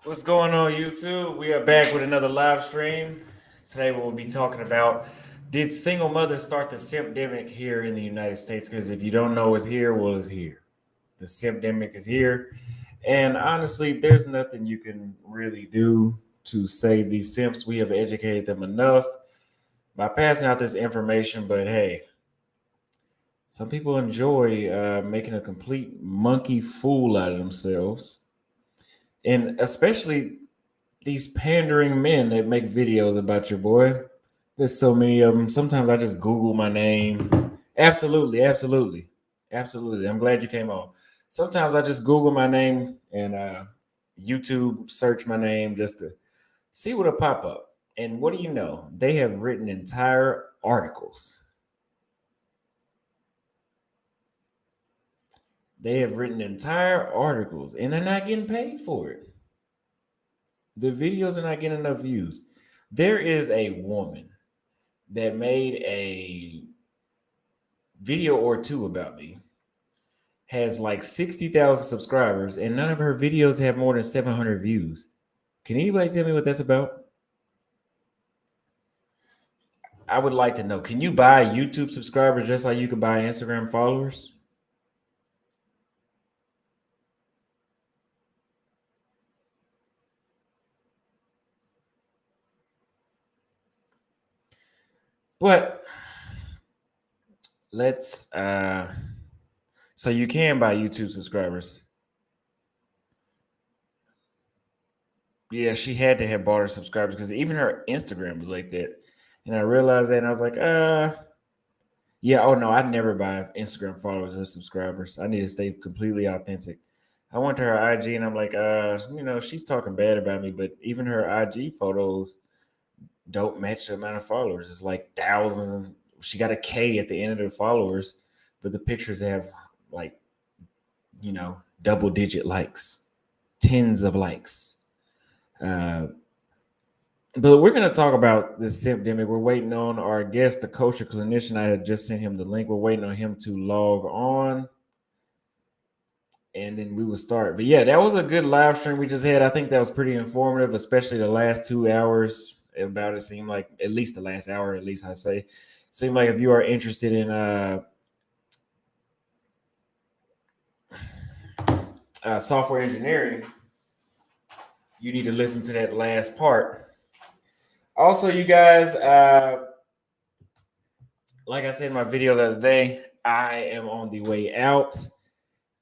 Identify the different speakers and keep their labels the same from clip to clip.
Speaker 1: What's going on, YouTube? We are back with another live stream. Today, we'll be talking about did single mothers start the Simpdemic here in the United States? Because if you don't know what's here, well, it's here. The Simpdemic is here. And honestly, there's nothing you can really do to save these simps. We have educated them enough by passing out this information, but hey, some people enjoy making a complete monkey fool out of themselves. And especially these pandering men that make videos about your boy. There's so many of them. Sometimes I just Google my name. Absolutely, absolutely, absolutely. I'm glad you came on. Sometimes I just Google my name and YouTube search my name just to see what'll pop up. And what do you know? They have written entire articles. They have written entire articles and they're not getting paid for it. The videos are not getting enough views. There is a woman that made a video or two about me, has like 60,000 subscribers, and none of her videos have more than 700 views. Can anybody tell me what that's about? I would like to know. Can you buy YouTube subscribers just like you could buy Instagram followers? But let's so you can buy YouTube subscribers. Yeah, she had to have bought her subscribers because even her Instagram was like that. And I realized that and I was like, yeah, oh no, I'd never buy Instagram followers or subscribers. I need to stay completely authentic. I went to her IG and I'm like, she's talking bad about me, but even her IG photos don't match the amount of followers. It's like thousands. And she got a K at the end of the followers, but the pictures have like, double digit likes, tens of likes. Uh, but we're going to talk about this Simpdemic. We're waiting on our guest, the kosher clinician. I had just sent him the link. We're waiting on him to log on, and then we will start. But yeah, that was a good live stream we just had. I think that was pretty informative, especially the last 2 hours about it. Seemed like at least the last hour, at least I say, seemed like if you are interested in software engineering, you need to listen to that last part. Also, you guys, like I said in my video the other day, I am on the way out.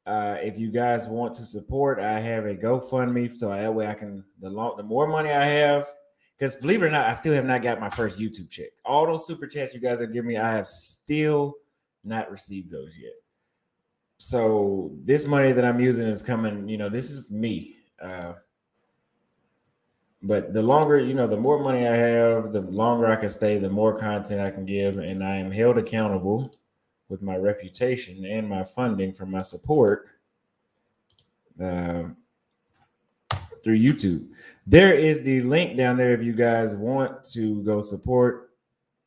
Speaker 1: If you guys want to support, I have a GoFundMe, so that way I can the more money I have, because believe it or not, I still have not got my first YouTube check. All those super chats you guys have given me, I have still not received those yet. So this money that I'm using is coming. This is me. But the longer, the more money I have, the longer I can stay, the more content I can give, and I am held accountable with my reputation and my funding for my support uh, through YouTube. There is the link down there if you guys want to go support.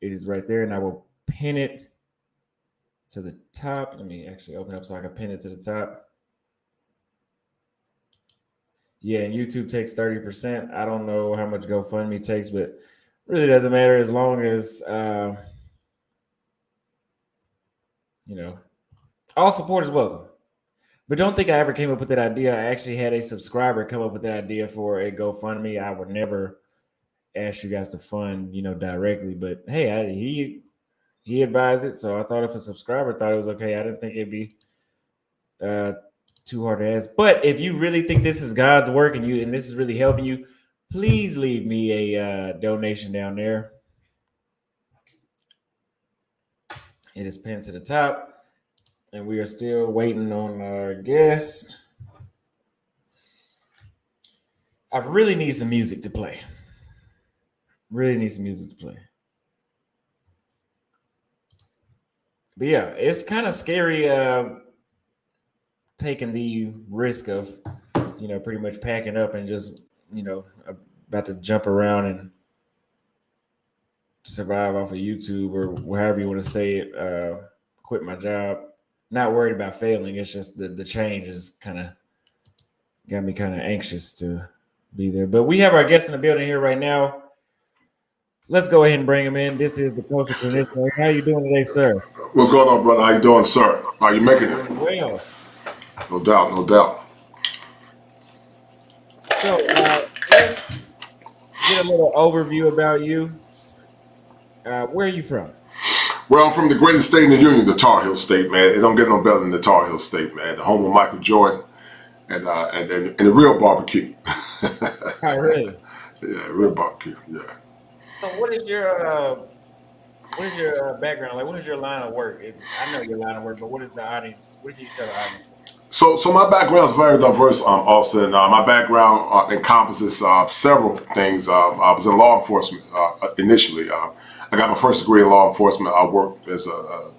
Speaker 1: It is right there, and I will pin it to the top. Let me actually open up so I can pin it to the top. Yeah, and YouTube takes 30%. I don't know how much GoFundMe takes, but really doesn't matter as long as all support is welcome. But don't think I ever came up with that idea. I actually had a subscriber come up with that idea for a GoFundMe. I would never ask you guys to fund, directly. But hey, he advised it, so I thought if a subscriber thought it was okay, I didn't think it'd be uh, too hard to ask. But if you really think this is God's work and this is really helping you, please leave me a donation down there. It is pinned to the top, and we are still waiting on our guest. I really need some music to play. Really need some music to play. But yeah, it's kind of scary taking the risk of, pretty much packing up and just, about to jump around and survive off of YouTube or wherever you want to say it, quit my job. Not worried about failing. It's just the change is kind of got me kind of anxious to be there. But we have our guest in the building here right now. Let's go ahead and bring him in. This is the Coastal Clinician. How you doing today, sir?
Speaker 2: What's going on, brother? How you doing, sir? How you making it?
Speaker 1: Doing well.
Speaker 2: No doubt, no doubt.
Speaker 1: So let's get a little overview about you. Where are you from?
Speaker 2: Well, I'm from the greatest state in the union, the Tar Heel State, man. It don't get no better than the Tar Heel State, man. The home of Michael Jordan and the real barbecue.
Speaker 1: Oh, really?
Speaker 2: Yeah, real barbecue. Yeah.
Speaker 1: So what is your background like? What is your line of work? I know your line of work, but what is the audience? What can you tell the audience?
Speaker 2: So my background is very diverse, Austin. My background encompasses several things. I was in law enforcement initially. I got my first degree in law enforcement. I worked as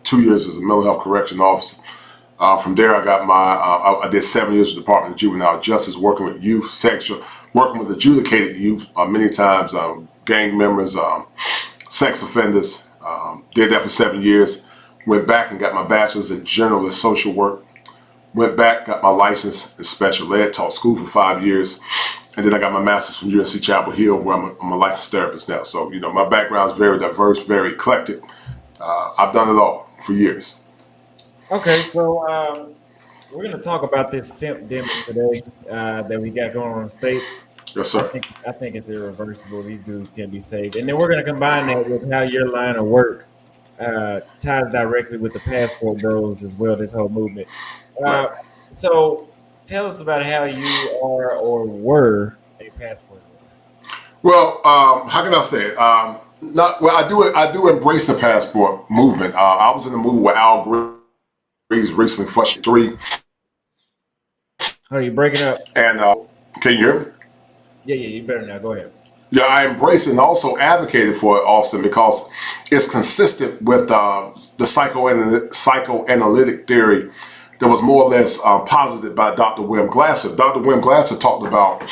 Speaker 2: 2 years as a mental health correction officer. From there, I got I did 7 years with the Department of Juvenile Justice, working with youth, working with adjudicated youth, many times gang members, sex offenders. Did that for 7 years. Went back and got my bachelor's in generalist social work. Went back, got my license in special ed, taught school for 5 years, and then I got my master's from UNC Chapel Hill, where I'm a licensed therapist now. So, my background is very diverse, very eclectic. I've done it all for years.
Speaker 1: Okay, so we're going to talk about this Simpdemic today that we got going on in the States.
Speaker 2: Yes,
Speaker 1: I
Speaker 2: sir.
Speaker 1: think I think it's irreversible. These dudes can be saved, and then we're going to combine that with how your line of work ties directly with the passport bros as well. This whole movement.
Speaker 2: Right.
Speaker 1: Uh, so tell us about how you are or were a passport bro.
Speaker 2: Well, how can I say it? Not well. I do embrace the passport movement. I was in the movement with Al Grease recently, Flush 3,
Speaker 1: Oh, you breaking up?
Speaker 2: and can you hear me?
Speaker 1: Yeah, you better now. Go ahead.
Speaker 2: Yeah, I embrace it and also advocated for it, Austin, because it's consistent with the psychoanalytic theory that was more or less posited by Dr. Wim Glasser. Dr. Wim Glasser talked about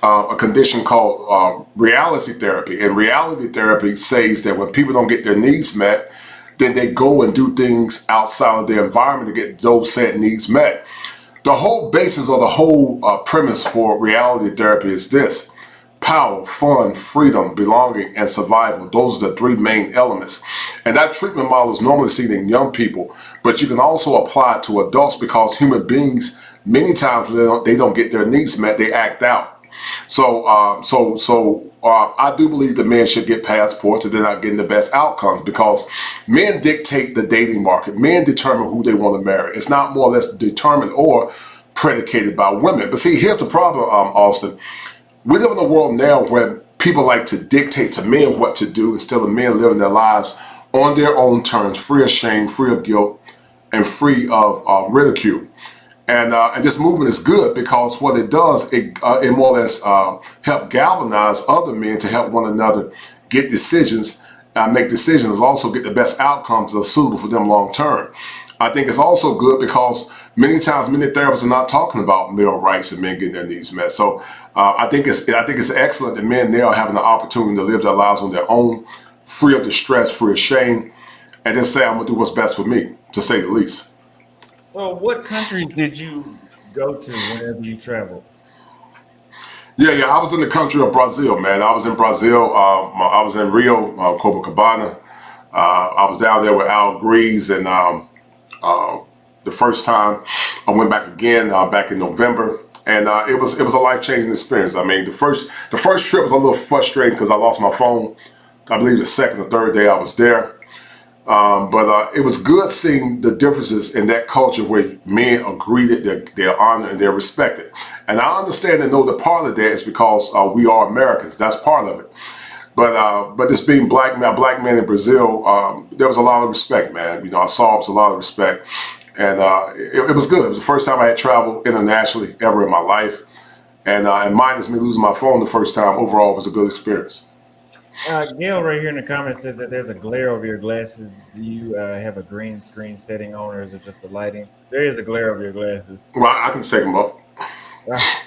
Speaker 2: a condition called reality therapy. And reality therapy says that when people don't get their needs met, then they go and do things outside of their environment to get those said needs met. The whole basis or the whole premise for reality therapy is this: power, fun, freedom, belonging, and survival. Those are the three main elements. And that treatment model is normally seen in young people, but you can also apply it to adults, because human beings, many times when they don't get their needs met, they act out. So I do believe that men should get passports if they're not getting the best outcomes, because men dictate the dating market. Men determine who they want to marry. It's not more or less determined or predicated by women. But see, here's the problem, Austin. We live in a world now where people like to dictate to men what to do instead of men living their lives on their own terms, free of shame, free of guilt, and free of ridicule. And this movement is good because what it does, it more or less help galvanize other men to help one another get decisions, make decisions, also get the best outcomes that are suitable for them long term. I think it's also good because many times many therapists are not talking about male rights and men getting their needs met. So I think it's excellent that men now are having the opportunity to live their lives on their own, free of distress, free of shame, and then say, I'm gonna do what's best for me, to say the least.
Speaker 1: So, what countries did you go to whenever you traveled?
Speaker 2: Yeah. I was in the country of Brazil, man. I was in Brazil. I was in Rio, Copacabana. I was down there with Al Grease, and the first time I went back again back in November, and it was a life changing experience. I mean, the first trip was a little frustrating because I lost my phone. I believe the second or third day I was there. But it was good seeing the differences in that culture where men are greeted, they're honored, and they're respected. And I understand and know that part of that is because we are Americans. That's part of it. But this being a black man in Brazil, there was a lot of respect, man. I saw it was a lot of respect, and it was good. It was the first time I had traveled internationally ever in my life, and minus me losing my phone the first time. Overall, it was a good experience.
Speaker 1: Gail, right here in the comments, says that there's a glare over your glasses. Do you have a green screen setting on, or is it just the lighting? There is a glare over your glasses.
Speaker 2: Well, I can just take them up.
Speaker 1: Ah,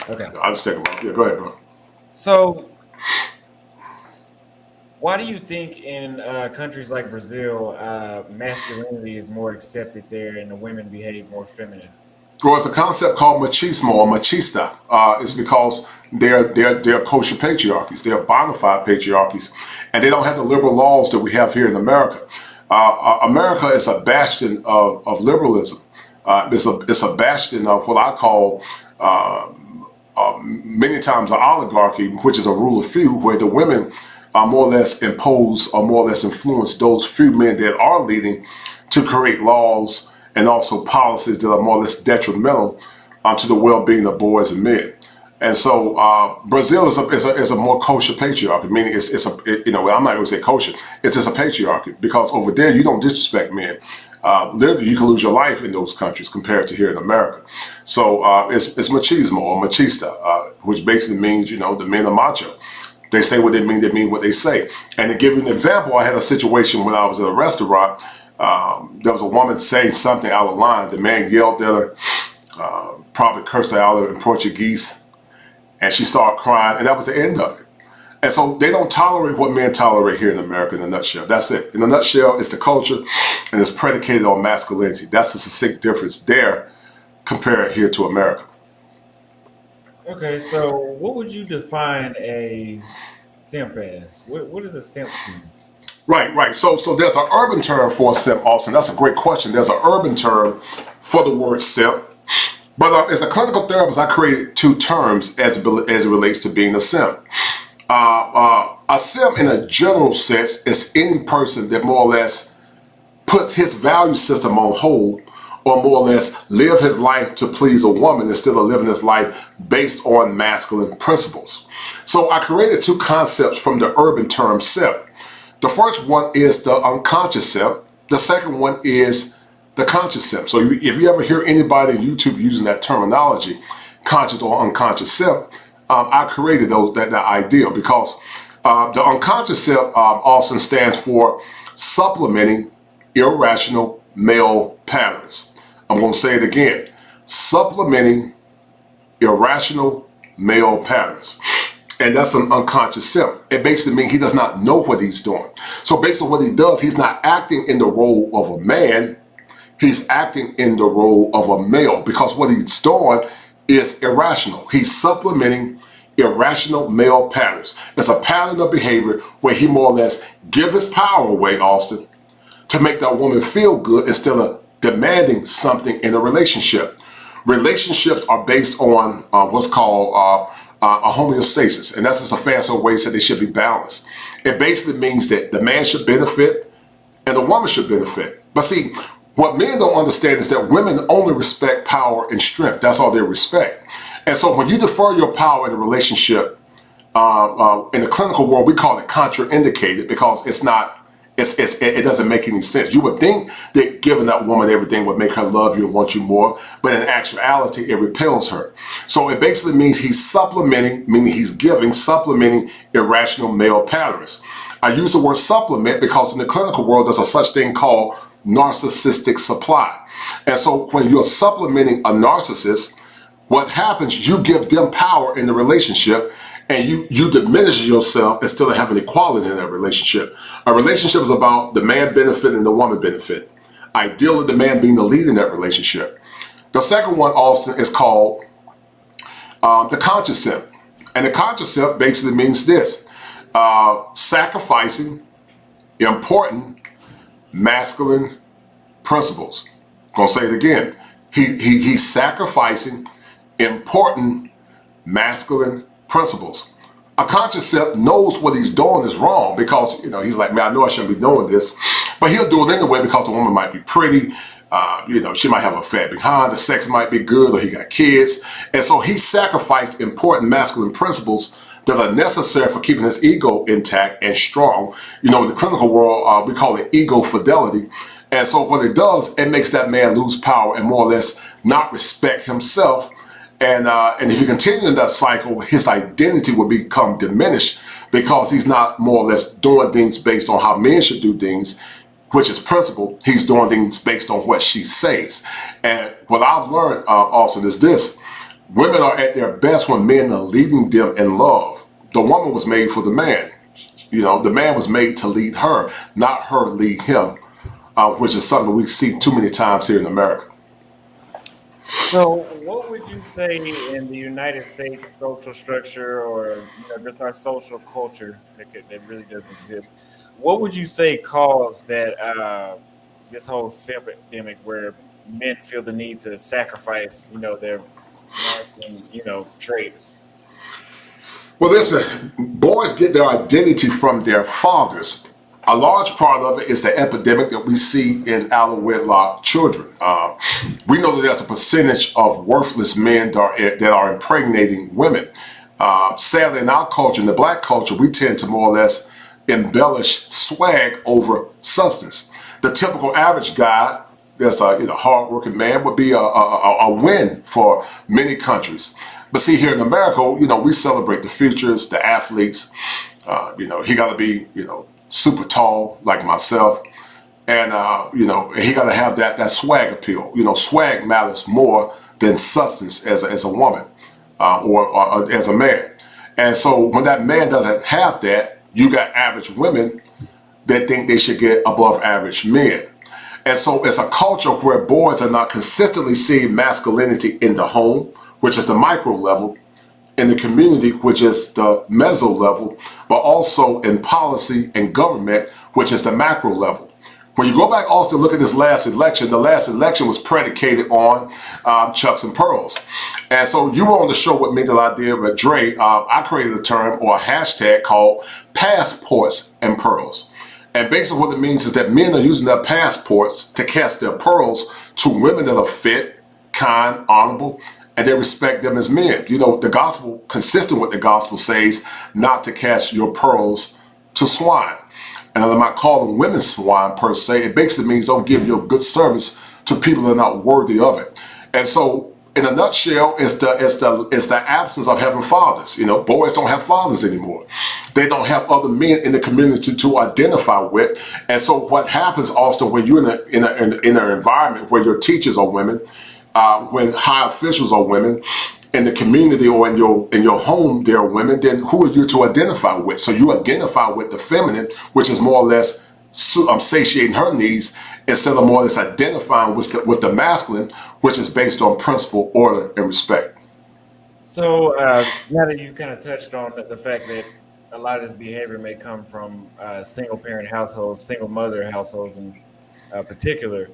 Speaker 1: okay.
Speaker 2: I'll just take them up. Yeah, go ahead, bro.
Speaker 1: So, why do you think in countries like Brazil, masculinity is more accepted there and the women behave more feminine?
Speaker 2: Or it's a concept called machismo or machista. It's because they're kosher patriarchies. They're bona fide patriarchies, and they don't have the liberal laws that we have here in America. America is a bastion of liberalism. It's a bastion of what I call many times an oligarchy, which is a rule of few, where the women more or less impose or more or less influence those few men that are leading to create laws and also policies that are more or less detrimental to the well-being of boys and men. And so Brazil is a more kosher patriarchy, meaning I'm not going to say kosher, it's just a patriarchy, because over there you don't disrespect men. Literally, you can lose your life in those countries compared to here in America. So it's machismo or machista, which basically means, the men are macho. They say what they mean what they say. And to give you an example, I had a situation when I was at a restaurant. There was a woman saying something out of line. The man yelled at her, probably cursed her out in Portuguese, and she started crying, and that was the end of it. And so they don't tolerate what men tolerate here in America in a nutshell. That's it. In a nutshell, it's the culture, and it's predicated on masculinity. That's the succinct difference there compared here to America.
Speaker 1: Okay, so what would you define a simp as? What is a simp to you?
Speaker 2: Right. So there's an urban term for simp, Austin. That's a great question. There's an urban term for the word simp. But as a clinical therapist, I created two terms as it relates to being a simp. A simp in a general sense is any person that more or less puts his value system on hold, or more or less live his life to please a woman instead of living his life based on masculine principles. So I created two concepts from the urban term simp. The first one is the unconscious simp. The second one is the conscious simp. So if you ever hear anybody on YouTube using that terminology, conscious or unconscious simp, I created that idea because the unconscious simp also stands for supplementing irrational male patterns. I'm going to say it again. Supplementing irrational male patterns. And that's an unconscious simp. It basically means he does not know what he's doing. So based on what he does, he's not acting in the role of a man. He's acting in the role of a male because what he's doing is irrational. He's supplementing irrational male patterns. It's a pattern of behavior where he more or less gives his power away, Austin, to make that woman feel good instead of demanding something in a relationship. Relationships are based on what's called a homeostasis, and that's just a fancy way that they should be balanced. It basically means that the man should benefit and the woman should benefit. But see, what men don't understand is that women only respect power and strength. That's all they respect. And so when you defer your power in a relationship, in the clinical world, we call it contraindicated because it doesn't make any sense. You would think that giving that woman everything would make her love you and want you more, but in actuality, it repels her. So it basically means he's supplementing, meaning he's supplementing irrational male patterns. I use the word supplement because in the clinical world, there's a such thing called narcissistic supply. And so when you're supplementing a narcissist, what happens, you give them power in the relationship and you diminish yourself instead of having equality in that relationship. A relationship is about the man benefit and the woman benefit. Ideally, the man being the lead in that relationship. The second one, Austin, is called the conscious simp. And the conscious simp basically means this, sacrificing important masculine principles. I'm gonna say it again. He's sacrificing important masculine principles. A conscious simp knows what he's doing is wrong because, he's like, man, I know I shouldn't be doing this, but he'll do it anyway because the woman might be pretty, she might have a fat behind, the sex might be good, or he got kids. And so he sacrificed important masculine principles that are necessary for keeping his ego intact and strong. In the clinical world, we call it ego fidelity. And so what it does, it makes that man lose power and more or less not respect himself. And if you continue in that cycle, his identity will become diminished because he's not more or less doing things based on how men should do things, which is principle. He's doing things based on what she says. And what I've learned, Austin, is this. Women are at their best when men are leading them in love. The woman was made for the man. The man was made to lead her, not her lead him, which is something we see too many times here in America.
Speaker 1: So, what would you say in the United States social structure, or just our social culture that really doesn't exist? What would you say caused that this whole simp epidemic, where men feel the need to sacrifice, their masculine, traits?
Speaker 2: Well, listen, boys get their identity from their fathers. A large part of it is the epidemic that we see in out of wedlock children. We know that there's a percentage of worthless men that are impregnating women. Sadly, in our culture, in the black culture, we tend to more or less embellish swag over substance. The typical average guy that's a hardworking man would be a win for many countries. But see, here in America, we celebrate the futures, the athletes. He got to be, super tall like myself, and he got to have that swag appeal. Swag matters more than substance as a woman or as a man. And so when that man doesn't have that, you got average women that think they should get above average men. And so it's a culture where boys are not consistently seeing masculinity in the home, which is the micro level, in the community, which is the meso level, but also in policy and government, which is the macro level. When you go back, Auston, look at this last election. The last election was predicated on chucks and pearls. And so you were on the show with me that I did with Dre. I created a term or a hashtag called passports and pearls. And basically what it means is that men are using their passports to cast their pearls to women that are fit, kind, honorable, and they respect them as men. The gospel, consistent with the gospel, says not to cast your pearls to swine. And I'm not calling women swine per se. It basically means don't give your good service to people that are not worthy of it. And so, in a nutshell, it's the absence of having fathers. Boys don't have fathers anymore. They don't have other men in the community to identify with. And so, what happens, Auston, when you're in an environment where your teachers are women, when high officials are women, in the community or in your home there are women, then who are you to identify with? So you identify with the feminine, which is more or less satiating her needs, instead of more or less identifying with the masculine, which is based on principle, order, and respect.
Speaker 1: So now that you've kind of touched on the fact that a lot of this behavior may come from single parent households, single mother households in particular,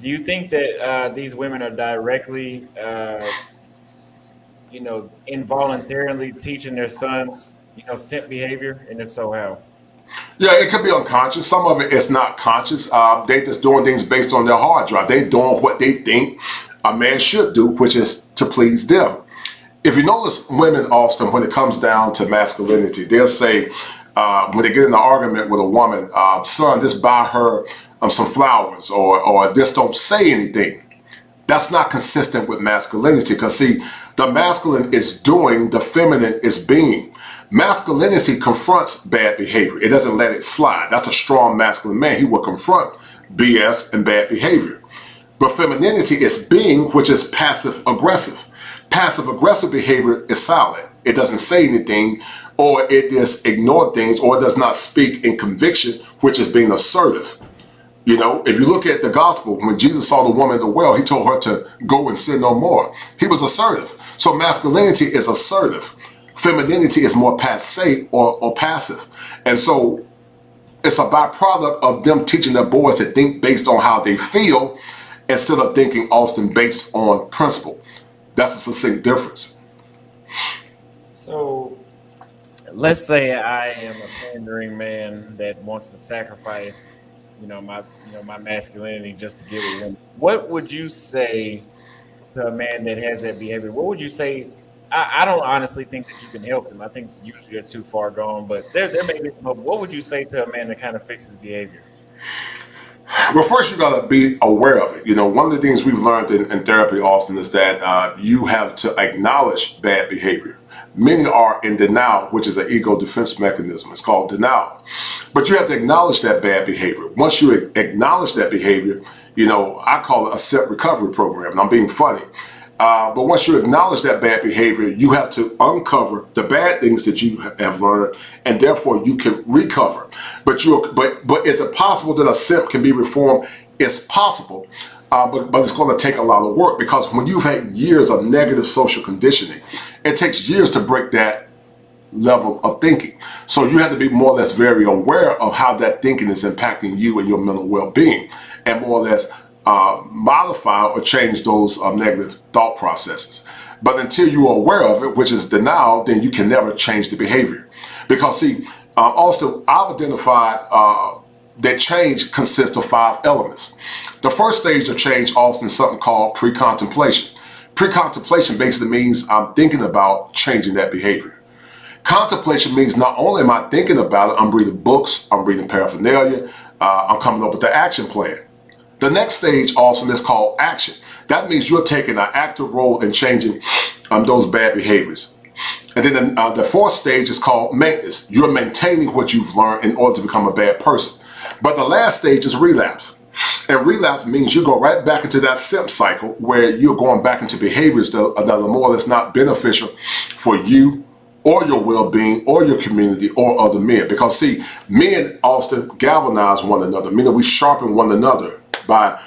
Speaker 1: do you think that these women are directly involuntarily teaching their sons, simp behavior? And if so, how?
Speaker 2: Yeah, it could be unconscious. Some of it is not conscious. They just doing things based on their hard drive. They doing what they think a man should do, which is to please them. If you notice women, Auston, when it comes down to masculinity, they'll say, when they get in an argument with a woman, son, just buy her some flowers, or just don't say anything. That's not consistent with masculinity, because see, the masculine is doing, the feminine is being. Masculinity confronts bad behavior. It doesn't let it slide. That's a strong masculine man. He will confront BS and bad behavior. But femininity is being, which is passive aggressive. Passive aggressive behavior is silent. It doesn't say anything, or it just ignores things, or it does not speak in conviction, which is being assertive. If you look at the gospel, when Jesus saw the woman at the well, he told her to go and sin no more. He was assertive. So masculinity is assertive. Femininity is more passe or passive. And so it's a byproduct of them teaching their boys to think based on how they feel instead of thinking, Auston, based on principle. That's a succinct difference.
Speaker 1: So let's say I am a pandering man that wants to sacrifice, my masculinity just to get with women. What would you say to a man that has that behavior? What would you say? I don't honestly think that you can help them. I think usually they're too far gone, but there may be some hope. What would you say to a man that kind of fixes behavior?
Speaker 2: Well, first you got to be aware of it. One of the things we've learned in therapy, Auston, is that you have to acknowledge bad behavior. Many are in denial, which is an ego defense mechanism. It's called denial. But you have to acknowledge that bad behavior. Once you acknowledge that behavior, I call it a simp recovery program, and I'm being funny. But once you acknowledge that bad behavior, you have to uncover the bad things that you have learned, and therefore you can recover. But is it possible that a simp can be reformed? It's possible, but it's going to take a lot of work, because when you've had years of negative social conditioning, it takes years to break that level of thinking. So you have to be more or less very aware of how that thinking is impacting you and your mental well-being, and more or less modify or change those negative thought processes. But until you are aware of it, which is denial, then you can never change the behavior. Because see, also I've identified that change consists of 5 elements. The first stage of change, Auston, is something called pre-contemplation. Pre-contemplation basically means I'm thinking about changing that behavior. Contemplation means not only am I thinking about it, I'm reading books, I'm reading paraphernalia, I'm coming up with the action plan. The next stage, Auston, is called action. That means you're taking an active role in changing those bad behaviors. And then the fourth stage is called maintenance. You're maintaining what you've learned in order to become a bad person. But the last stage is relapse. And relapse means you go right back into that simp cycle, where you're going back into behaviors that are more or less not beneficial for you or your well-being or your community or other men. Because see, men, Auston, galvanize one another, meaning we sharpen one another by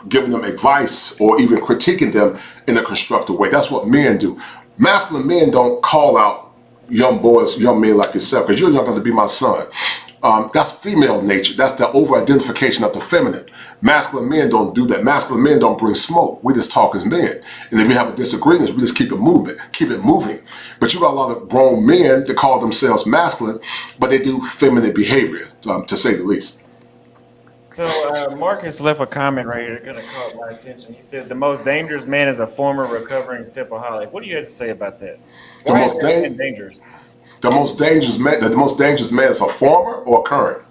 Speaker 2: giving them advice or even critiquing them in a constructive way. That's what men do. Masculine men don't call out young boys, young men like yourself, because you're not going to be my son. That's female nature. That's the over-identification of the feminine. Masculine men don't do that. Masculine men don't bring smoke. We just talk as men. And if we have a disagreement, we just keep it moving. But you got a lot of grown men that call themselves masculine, but they do feminine behavior, to say the least.
Speaker 1: So Marcus left a comment right here that kind of caught my attention. He said the most dangerous man is a former recovering simpaholic. What do you have to say about that? Why is that man dangerous?
Speaker 2: The most dangerous man is a former or current?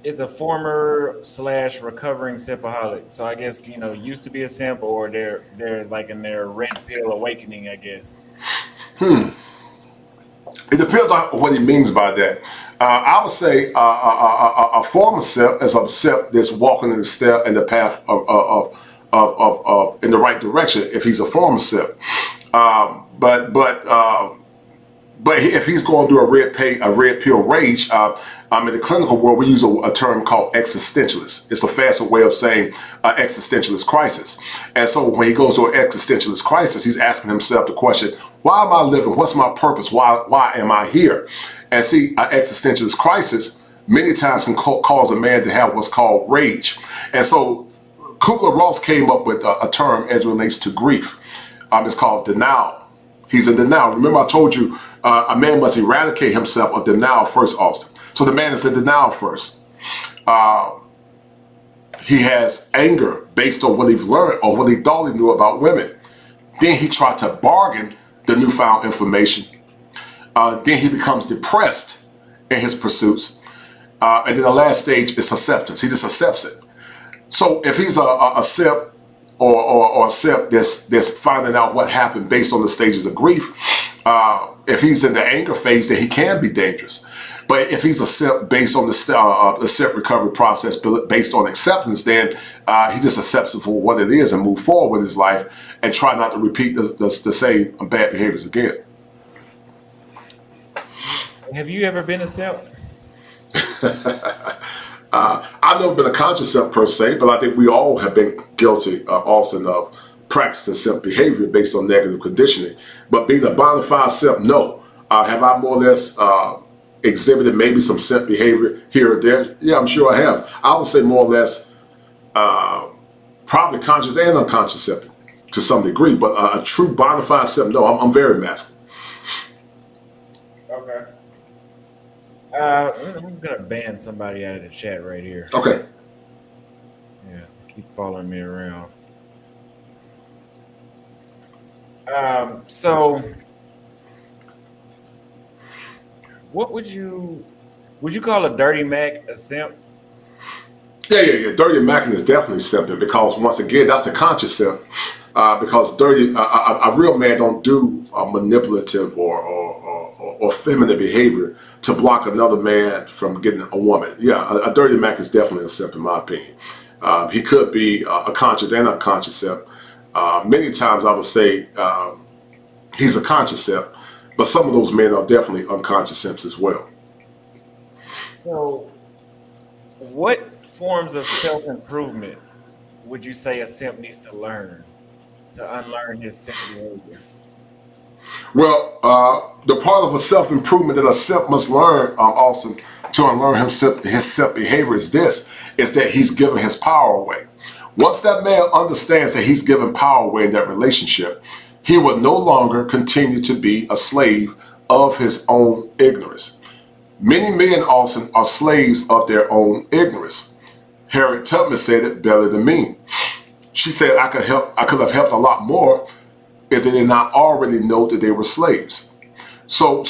Speaker 1: Is a former / recovering simpaholic. So I guess, used to be a simp, or they're like in their red pill awakening, I guess.
Speaker 2: It depends on what he means by that. I would say a former simp is a simp that's walking in the path of in the right direction if he's a former simp. But if he's going through a red pill rage, in the clinical world, we use a term called existentialist. It's a faster way of saying existentialist crisis. And so when he goes to an existentialist crisis, he's asking himself the question, why am I living? What's my purpose? Why am I here? And see, an existentialist crisis many times can cause a man to have what's called rage. And so Kubler-Ross came up with a term as it relates to grief. It's called denial. He's in denial. Remember I told you a man must eradicate himself of denial first, Auston. So the man is in denial first. He has anger based on what he's learned or what he thought he knew about women. Then he tried to bargain the newfound information. Then he becomes depressed in his pursuits. And then the last stage is acceptance. He just accepts it. So if he's a simp or a simp that's finding out what happened based on the stages of grief, if he's in the anger phase, then he can be dangerous. But if he's a simp based on the simp recovery process based on acceptance, then he just accepts it for what it is and move forward with his life and try not to repeat the same bad behaviors again.
Speaker 1: Have you ever been a simp?
Speaker 2: I've never been a conscious simp per se, but I think we all have been guilty, Auston, of practicing simp behavior based on negative conditioning. But being a bona fide simp, no. Have I more or less exhibited maybe some simp behavior here or there? Yeah, I'm sure I have. I would say more or less probably conscious and unconscious simp to some degree, but a true bona fide simp, no, I'm very masculine.
Speaker 1: Okay. I'm going to ban somebody out of the chat right here.
Speaker 2: Okay.
Speaker 1: Yeah, keep following me around. So what would you call a dirty Mac a simp?
Speaker 2: Yeah. Dirty Mackin is definitely simping because once again, that's the conscious simp. Because a real man don't do manipulative or feminine behavior to block another man from getting a woman. Yeah, a dirty Mac is definitely a simp in my opinion. He could be a conscious and unconscious simp. Many times I would say he's a conscious simp, but some of those men are definitely unconscious simps as well.
Speaker 1: So what forms of self-improvement would you say a simp needs to learn to unlearn his simp behavior?
Speaker 2: Well, the part of a self-improvement that a simp must learn, also to unlearn his simp behavior is this, is that he's giving his power away. Once that man understands that he's giving power away in that relationship, he will no longer continue to be a slave of his own ignorance. Many men, Austin, are slaves of their own ignorance. Harriet Tubman said it better than me. She said, I could have helped a lot more if they did not already know that they were slaves. So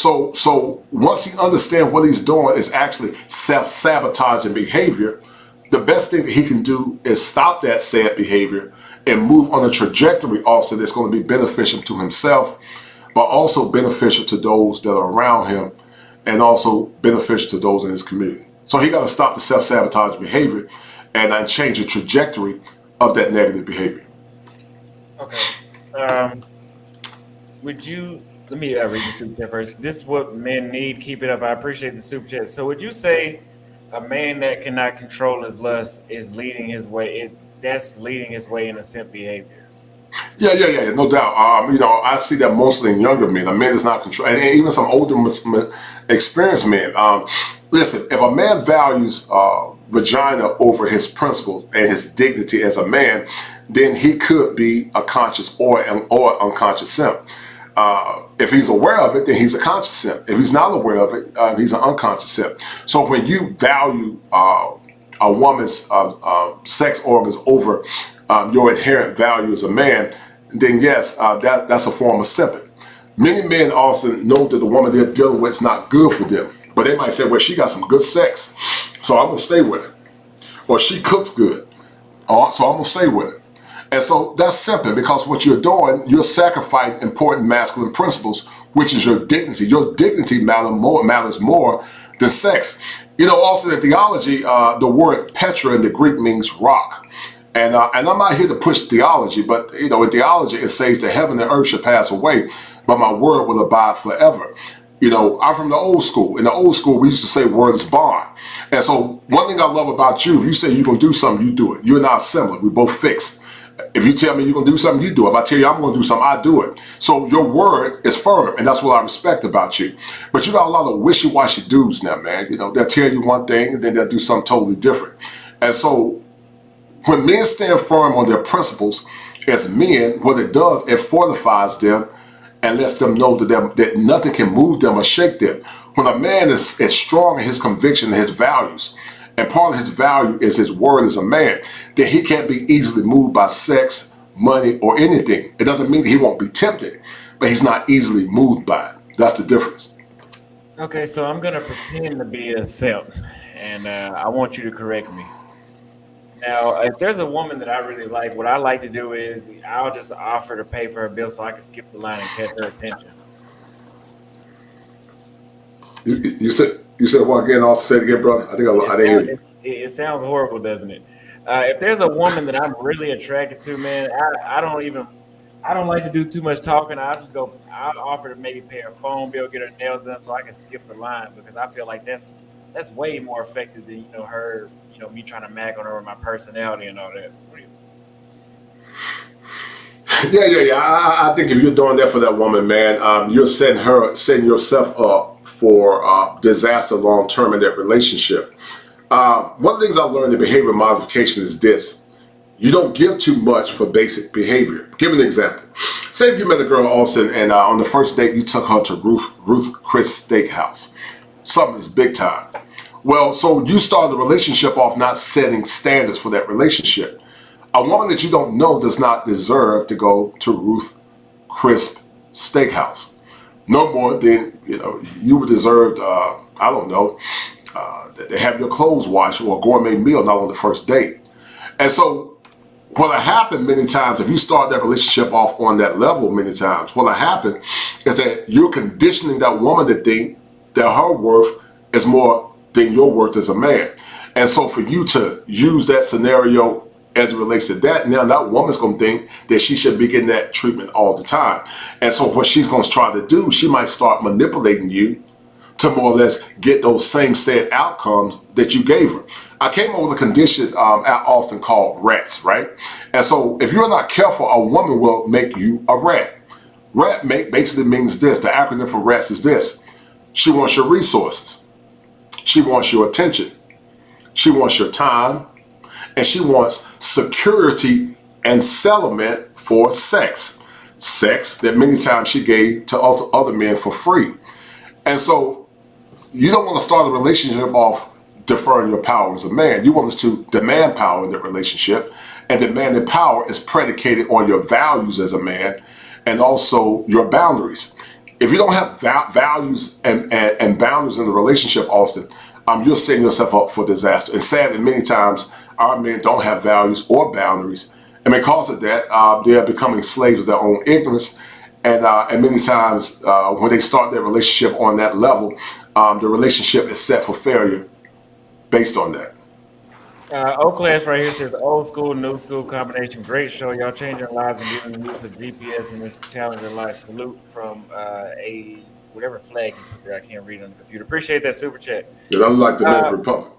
Speaker 2: once he understands what he's doing is actually self-sabotaging behavior, the best thing that he can do is stop that sad behavior and move on a trajectory also that's going to be beneficial to himself, but also beneficial to those that are around him and also beneficial to those in his community. So he got to stop the self-sabotaging behavior and change the trajectory of that negative behavior.
Speaker 1: Okay. Would you, let me read the super chat first. This is what men need. Keep it up. I appreciate the super chat. So would you say a man that cannot control his lust is leading his way? That's leading his way into simp behavior.
Speaker 2: Yeah, no doubt. I see that mostly in younger men. A man is not control, and even some older, experienced men. Listen, if a man values vagina over his principle and his dignity as a man, then he could be a conscious or unconscious simp. If he's aware of it, then he's a conscious simp. If he's not aware of it, he's an unconscious simp. So when you value a woman's sex organs over your inherent value as a man, then yes, that's a form of simping. Many men also know that the woman they're dealing with is not good for them, but they might say, well, she got some good sex, so I'm gonna stay with her. Or she cooks good, so I'm gonna stay with her. And so that's simping, because what you're doing, you're sacrificing important masculine principles, which is your dignity. Your dignity matters more than sex. Also in theology, the word Petra in the Greek means rock. And I'm not here to push theology, but in theology it says that heaven and earth shall pass away, but my word will abide forever. I'm from the old school. In the old school, we used to say word is bond. And so one thing I love about you, if you say you're going to do something, you do it. You're not similar. We're both fixed. If you tell me you're going to do something, you do it. If I tell you I'm going to do something, I do it. So your word is firm, and that's what I respect about you. But you got a lot of wishy-washy dudes now, man. They'll tell you one thing, and then they'll do something totally different. And so when men stand firm on their principles as men, what it does, it fortifies them and lets them know that nothing can move them or shake them. When a man is strong in his conviction and his values, and part of his value is his word as a man, then he can't be easily moved by sex, money, or anything. It doesn't mean that he won't be tempted, but he's not easily moved by it. That's the difference.
Speaker 1: Okay, so I'm going to pretend to be a simp, and I want you to correct me. Now, if there's a woman that I really like, what I like to do is I'll just offer to pay for her bill so I can skip the line and catch her attention.
Speaker 2: You said what again? I'll say it again, brother. I think I didn't hear you.
Speaker 1: It sounds horrible, doesn't it? If there's a woman that I'm really attracted to, man, I don't like to do too much talking. I'll offer to maybe pay her phone bill, get her nails done so I can skip the line, because I feel like that's way more effective than her, me trying to mag on her with my personality and all that.
Speaker 2: Yeah. I think if you're doing that for that woman, man, you're setting yourself up for disaster long term in that relationship. One of the things I learned in behavior modification is this: you don't give too much for basic behavior. Give an example. Say if you met a girl, Austin, and on the first date you took her to Ruth Chris Steakhouse. Something that's big time. Well, so you started the relationship off not setting standards for that relationship. A woman that you don't know does not deserve to go to Ruth Chris Steakhouse. No more than, you would deserve, to have your clothes washed or a gourmet meal not on the first date. And so what'll happen many times, if you start that relationship off on that level many times, what'll happen is that you're conditioning that woman to think that her worth is more than your worth as a man. And so for you to use that scenario as it relates to that, now that woman's going to think that she should be getting that treatment all the time. And so what she's going to try to do, she might start manipulating you to more or less get those same said outcomes that you gave her. I came up with a condition at Auston called rats, right? And so if you're not careful, a woman will make you a rat. Basically means this. The acronym for rats is this. She wants your resources. She wants your attention. She wants your time. And she wants security and settlement for sex. Sex that many times she gave to other men for free. And so you don't want to start a relationship off deferring your power as a man. You want us to demand power in that relationship, and demanding power is predicated on your values as a man and also your boundaries. If you don't have values and boundaries in the relationship, Auston, you're setting yourself up for disaster. And sadly, many times our men don't have values or boundaries, and because of that, they are becoming slaves of their own ignorance. And many times when they start their relationship on that level, the relationship is set for failure based on that.
Speaker 1: O-Class right here says old school, new school combination. Great show. Y'all changing lives and giving the youth of GPS in this challenging life. Salute from a whatever flag you put there. I can't read on the computer. Appreciate that super chat.
Speaker 2: Yeah, that looks like the Dominican Republic.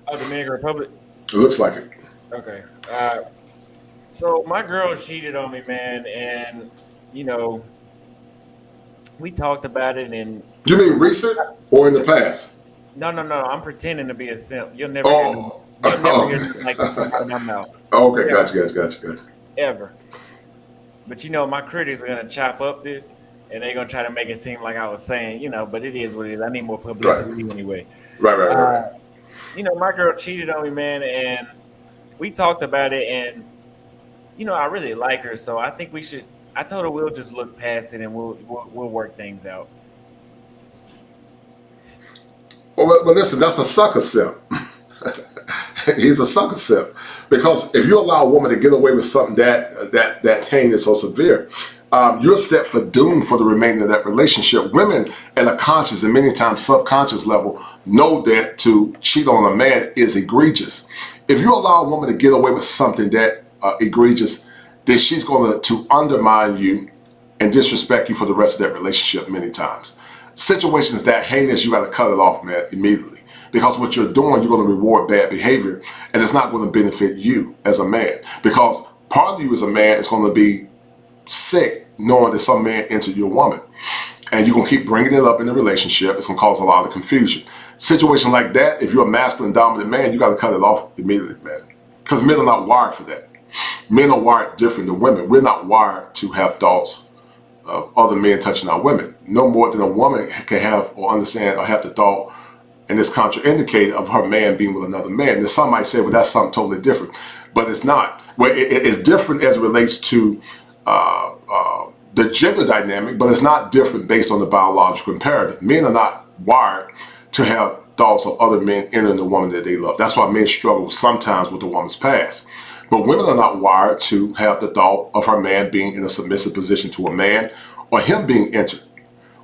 Speaker 1: Oh, Dominican Republic?
Speaker 2: It looks like it.
Speaker 1: Okay. So my girl cheated on me, man, and you know, we talked about it. And
Speaker 2: you mean recent or in the past?
Speaker 1: No. I'm pretending to be a simp. You'll never hear me. You'll never hear me like out of my mouth.
Speaker 2: Okay, gotcha.
Speaker 1: Ever. But you know, my critics are gonna chop up this, and they're gonna try to make it seem like I was saying, you know, but it is what it is. I need more publicity anyway.
Speaker 2: Right.
Speaker 1: You know, my girl cheated on me, man, and we talked about it, and you know, I really like her, so I think we should. I told her we'll just look past it and we'll work things out.
Speaker 2: Well, listen, that's a sucker simp. He's a sucker simp, because if you allow a woman to get away with something that heinous or severe, you're set for doom for the remainder of that relationship. Women at a conscious and many times subconscious level know that to cheat on a man is egregious. If you allow a woman to get away with something that egregious, then she's going to undermine you and disrespect you for the rest of that relationship many times. Situations that heinous, you got to cut it off, man, immediately. Because what you're doing, you're going to reward bad behavior, and it's not going to benefit you as a man. Because part of you as a man is going to be sick knowing that some man entered your woman. And you're going to keep bringing it up in the relationship. It's going to cause a lot of confusion. Situation like that, if you're a masculine dominant man, you got to cut it off immediately, man. Because men are not wired for that. Men are wired different than women. We're not wired to have thoughts of other men touching our women. No more than a woman can have or understand or have the thought, and it's contraindicated, of her man being with another man. And some might say, well, that's something totally different. But it's not. Well, it's different as it relates to the gender dynamic, but it's not different based on the biological imperative. Men are not wired to have thoughts of other men entering the woman that they love. That's why men struggle sometimes with the woman's past. But women are not wired to have the thought of her man being in a submissive position to a man, or him being entered.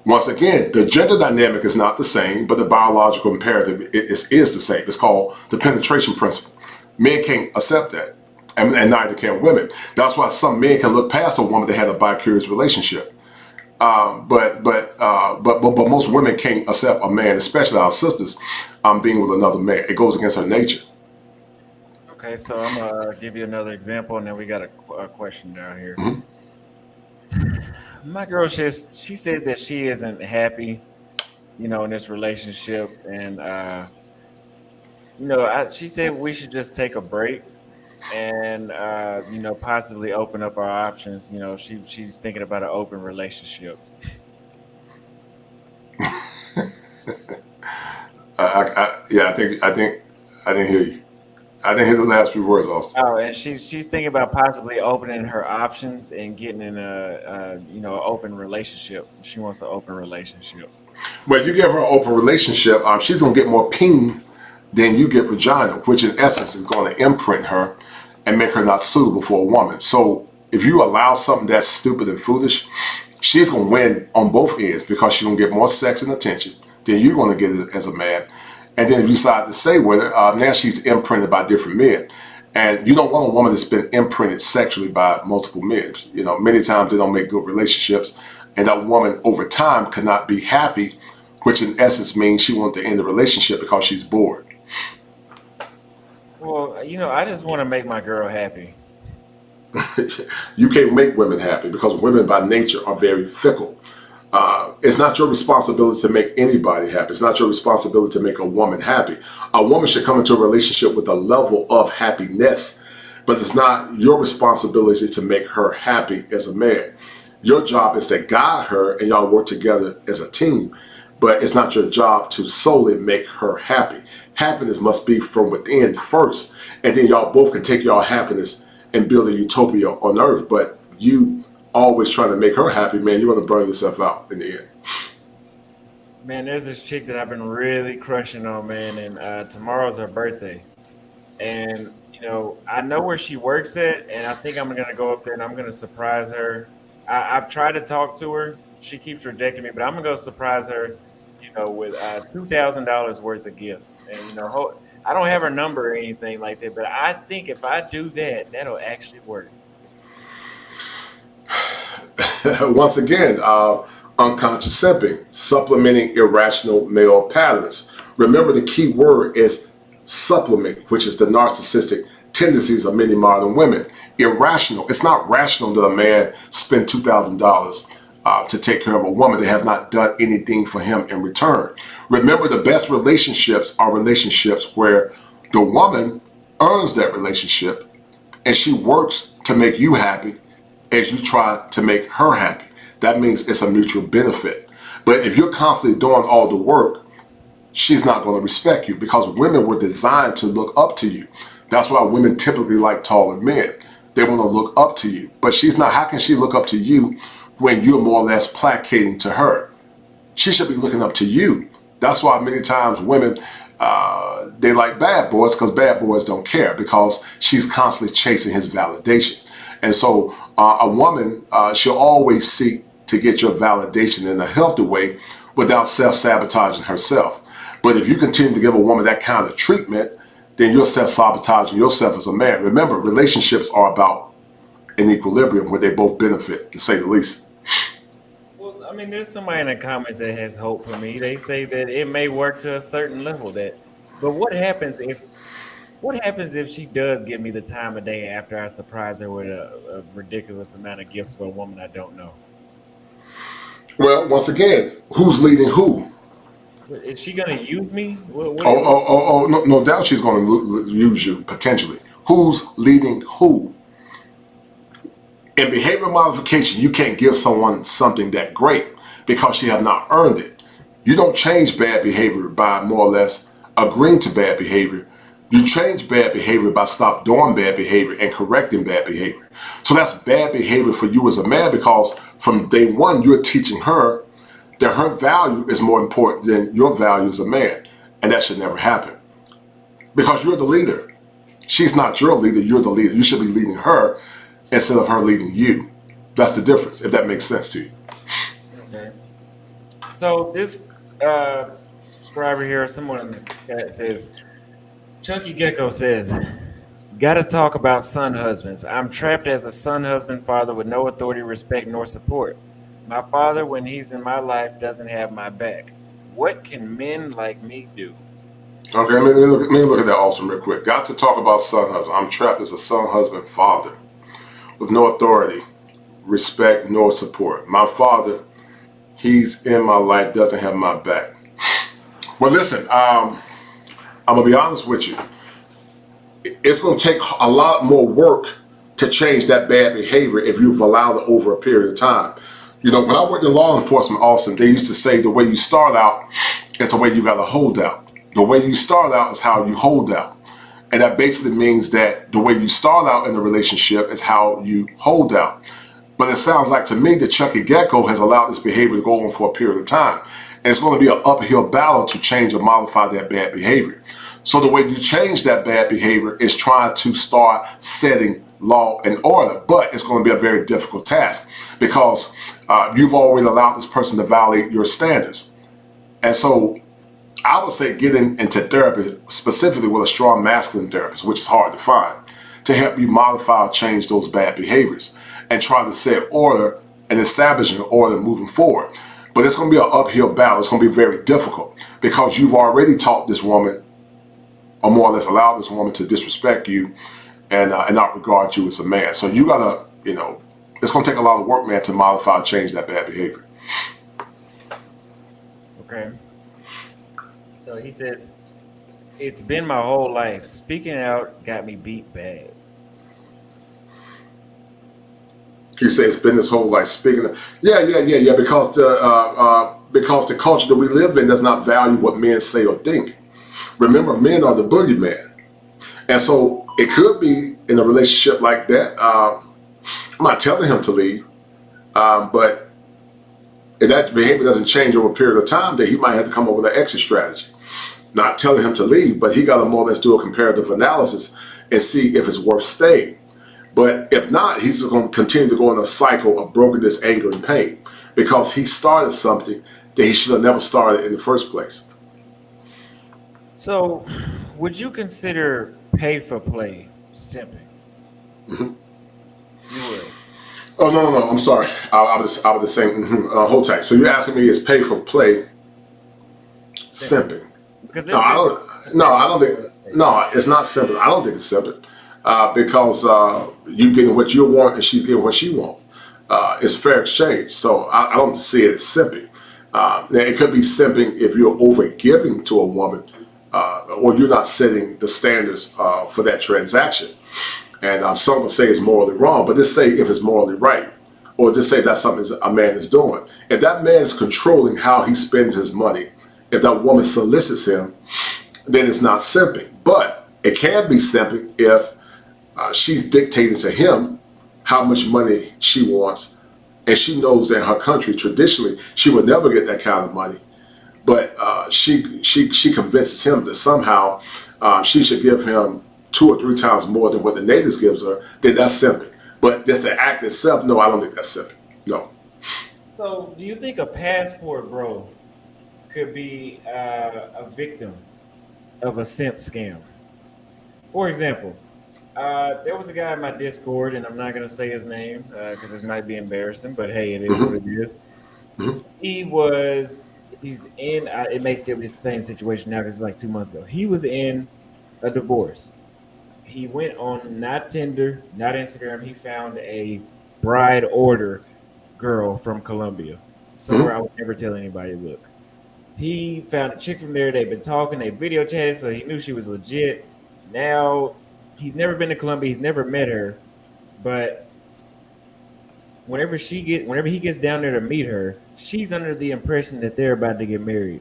Speaker 2: Once again, the gender dynamic is not the same, but the biological imperative is the same. It's called the penetration principle. Men can't accept that, and neither can women. That's why some men can look past a woman that had a bi-curious relationship. But most women can't accept a man, especially our sisters, being with another man. It goes against her nature.
Speaker 1: Okay, so I'm gonna give you another example, and then we got a question down here. My girl, she said that she isn't happy, you know, in this relationship, and you know, she said we should just take a break and you know, possibly open up our options. You know, she's thinking about an open relationship.
Speaker 2: I didn't hear you. I didn't hear the last few words, Auston.
Speaker 1: Oh, and she's thinking about possibly opening her options and getting in a you know, an open relationship. She wants an open relationship.
Speaker 2: Well, you give her an open relationship, she's gonna get more ping than you get vagina, which in essence is going to imprint her and make her not suitable for a woman. So if you allow something that's stupid and foolish, she's gonna win on both ends, because she's gonna get more sex and attention than you're gonna get as a man. And then if you decide to stay with her, now she's imprinted by different men. And you don't want a woman that's been imprinted sexually by multiple men. You know, many times they don't make good relationships. And that woman over time cannot be happy, which in essence means she wants to end the relationship because she's bored.
Speaker 1: Well, I just want to make my girl happy.
Speaker 2: You can't make women happy because women by nature are very fickle. It's not your responsibility to make anybody happy. It's not your responsibility to make a woman happy. A woman should come into a relationship with a level of happiness, but it's not your responsibility to make her happy as a man. Your job is to guide her and y'all work together as a team, but it's not your job to solely make her happy. Happiness must be from within first, and then y'all both can take y'all happiness and build a utopia on earth. But you always trying to make her happy, man, you're going to burn yourself out in the end.
Speaker 1: Man, there's this chick that I've been really crushing on, man, and tomorrow's her birthday. And I know where she works at, and I think I'm gonna go up there and I'm gonna surprise her. I've tried to talk to her; she keeps rejecting me, but I'm gonna go surprise her, with $2,000 worth of gifts. And I don't have her number or anything like that, but I think if I do that, that'll actually work.
Speaker 2: Once again, unconscious simping, supplementing irrational male patterns. Remember, the key word is supplement, which is the narcissistic tendencies of many modern women. Irrational. It's not rational that a man spend $2,000 to take care of a woman that have not done anything for him in return. Remember, the best relationships are relationships where the woman earns that relationship and she works to make you happy as you try to make her happy. That means it's a mutual benefit. But if you're constantly doing all the work, she's not going to respect you because women were designed to look up to you. That's why women typically like taller men. They want to look up to you. But she's not. How can she look up to you when you're more or less placating to her? She should be looking up to you. That's why many times women, they like bad boys because bad boys don't care because she's constantly chasing his validation. And so a woman, she'll always seek to get your validation in a healthy way without self-sabotaging herself. But if you continue to give a woman that kind of treatment, then you're self-sabotaging yourself as a man. Remember, relationships are about an equilibrium where they both benefit, to say the least.
Speaker 1: Well, I mean, there's somebody in the comments that has hope for me. They say that it may work to a certain level. But what happens if she does give me the time of day after I surprise her with a ridiculous amount of gifts for a woman I don't know?
Speaker 2: Well, once again, who's leading who?
Speaker 1: Is she gonna use me?
Speaker 2: No doubt she's going to use you potentially. Who's leading who? In behavior modification, you can't give someone something that great because she have not earned it. You don't change bad behavior by more or less agreeing to bad behavior. You change bad behavior by stop doing bad behavior and correcting bad behavior. So that's bad behavior for you as a man because from day one, you're teaching her that her value is more important than your value as a man. And that should never happen because you're the leader. She's not your leader. You're the leader. You should be leading her instead of her leading you. That's the difference, if that makes sense to you.
Speaker 1: Okay. So this subscriber here, someone in the chat says, Chunky Gecko says, gotta talk about son husbands. I'm trapped as a son husband father with no authority, respect, nor support. My father, when he's in my life, doesn't have my back. What can men like me do?
Speaker 2: Okay, let me look at that also real quick. Got to talk about son husband. I'm trapped as a son husband father with no authority, respect, nor support. My father, he's in my life, doesn't have my back. Well, listen, I'm going to be honest with you. It's going to take a lot more work to change that bad behavior if you've allowed it over a period of time. When I worked in law enforcement, Auston, they used to say the way you start out is the way you got to hold out. The way you start out is how you hold out. And that basically means that the way you start out in a relationship is how you hold out. But it sounds like to me that Chucky Gecko has allowed this behavior to go on for a period of time. And it's going to be an uphill battle to change or modify that bad behavior. So the way you change that bad behavior is trying to start setting law and order. But it's going to be a very difficult task because you've already allowed this person to violate your standards. And so I would say get into therapy, specifically with a strong masculine therapist, which is hard to find, to help you modify or change those bad behaviors and try to set order and establish an order moving forward. But it's going to be an uphill battle. It's going to be very difficult because you've already taught this woman or more or less allow this woman to disrespect you and not regard you as a man. So you gotta, it's gonna take a lot of work, man, to modify and change that bad behavior.
Speaker 1: Okay. So he says, it's been my whole life. Speaking out got me beat bad.
Speaker 2: He says it's been his whole life speaking. Yeah. Because the culture that we live in does not value what men say or think. Remember, men are the boogeyman, and so it could be in a relationship like that. I'm not telling him to leave, but if that behavior doesn't change over a period of time, then he might have to come up with an exit strategy. Not telling him to leave, but he got to more or less do a comparative analysis and see if it's worth staying. But if not, he's just going to continue to go in a cycle of brokenness, anger, and pain because he started something that he should have never started in the first place.
Speaker 1: So, would you consider pay for play simping?
Speaker 2: Mm-hmm.
Speaker 1: You would.
Speaker 2: Oh no! I'm sorry. I was just saying. Hold tight. So you're asking me is pay for play simping?
Speaker 1: Because
Speaker 2: I don't think. No, it's not simping. I don't think it's simping because you getting what you want and she's getting what she wants. It's fair exchange. So I don't see it as simping. Now it could be simping if you're over giving to a woman or you're not setting the standards for that transaction. And some would say it's morally wrong, but just say if it's morally right, or just say that's something a man is doing. If that man is controlling how he spends his money, if that woman solicits him, then it's not simping. But it can be simping if she's dictating to him how much money she wants, and she knows that in her country, traditionally, she would never get that kind of money. But she convinces him that somehow she should give him 2 or 3 times more than what the natives gives her, then that's simping. But just the act itself, no, I don't think that's simping. No.
Speaker 1: So, do you think a passport bro could be a victim of a simp scam? For example, there was a guy in my Discord, and I'm not going to say his name because this might be embarrassing, but hey, it is what it is. He's in, it may still be the same situation now because it's like 2 months ago. He was in a divorce. He went on not Tinder, not Instagram. He found a bride order girl from Colombia, somewhere I would never tell anybody to look. He found a chick from there. They've been talking, they video chatted, so he knew she was legit. Now he's never been to Colombia, he's never met her, but whenever he gets down there to meet her, she's under the impression that they're about to get married.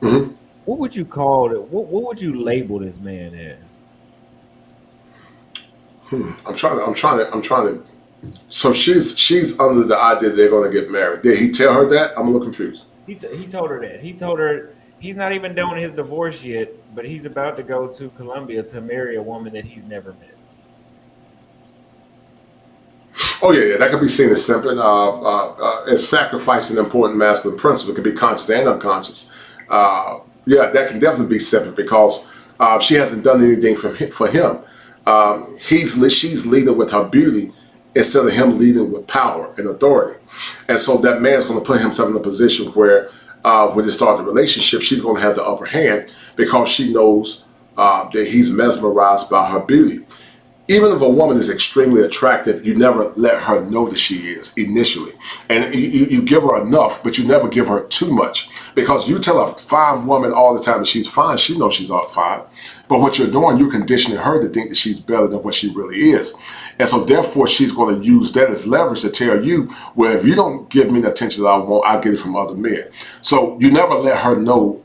Speaker 1: What would you call it? What would you label this man as?
Speaker 2: I'm trying to. So she's under the idea they're going to get married. Did he tell her that? I'm a little confused.
Speaker 1: He told her that. He told her he's not even done his divorce yet, but he's about to go to Colombia to marry a woman that he's never met.
Speaker 2: Oh yeah, that could be seen as simping, as sacrificing an important masculine principle. It could be conscious and unconscious. Yeah, that can definitely be simping because she hasn't done anything for him. She's leading with her beauty instead of him leading with power and authority. And so that man's going to put himself in a position where when they start the relationship, she's going to have the upper hand because she knows that he's mesmerized by her beauty. Even if a woman is extremely attractive, you never let her know that she is initially. And you give her enough, but you never give her too much. Because you tell a fine woman all the time that she's fine, she knows she's all fine. But what you're doing, you're conditioning her to think that she's better than what she really is. And so therefore, she's going to use that as leverage to tell you, well, if you don't give me the attention that I want, I'll get it from other men. So you never let her know.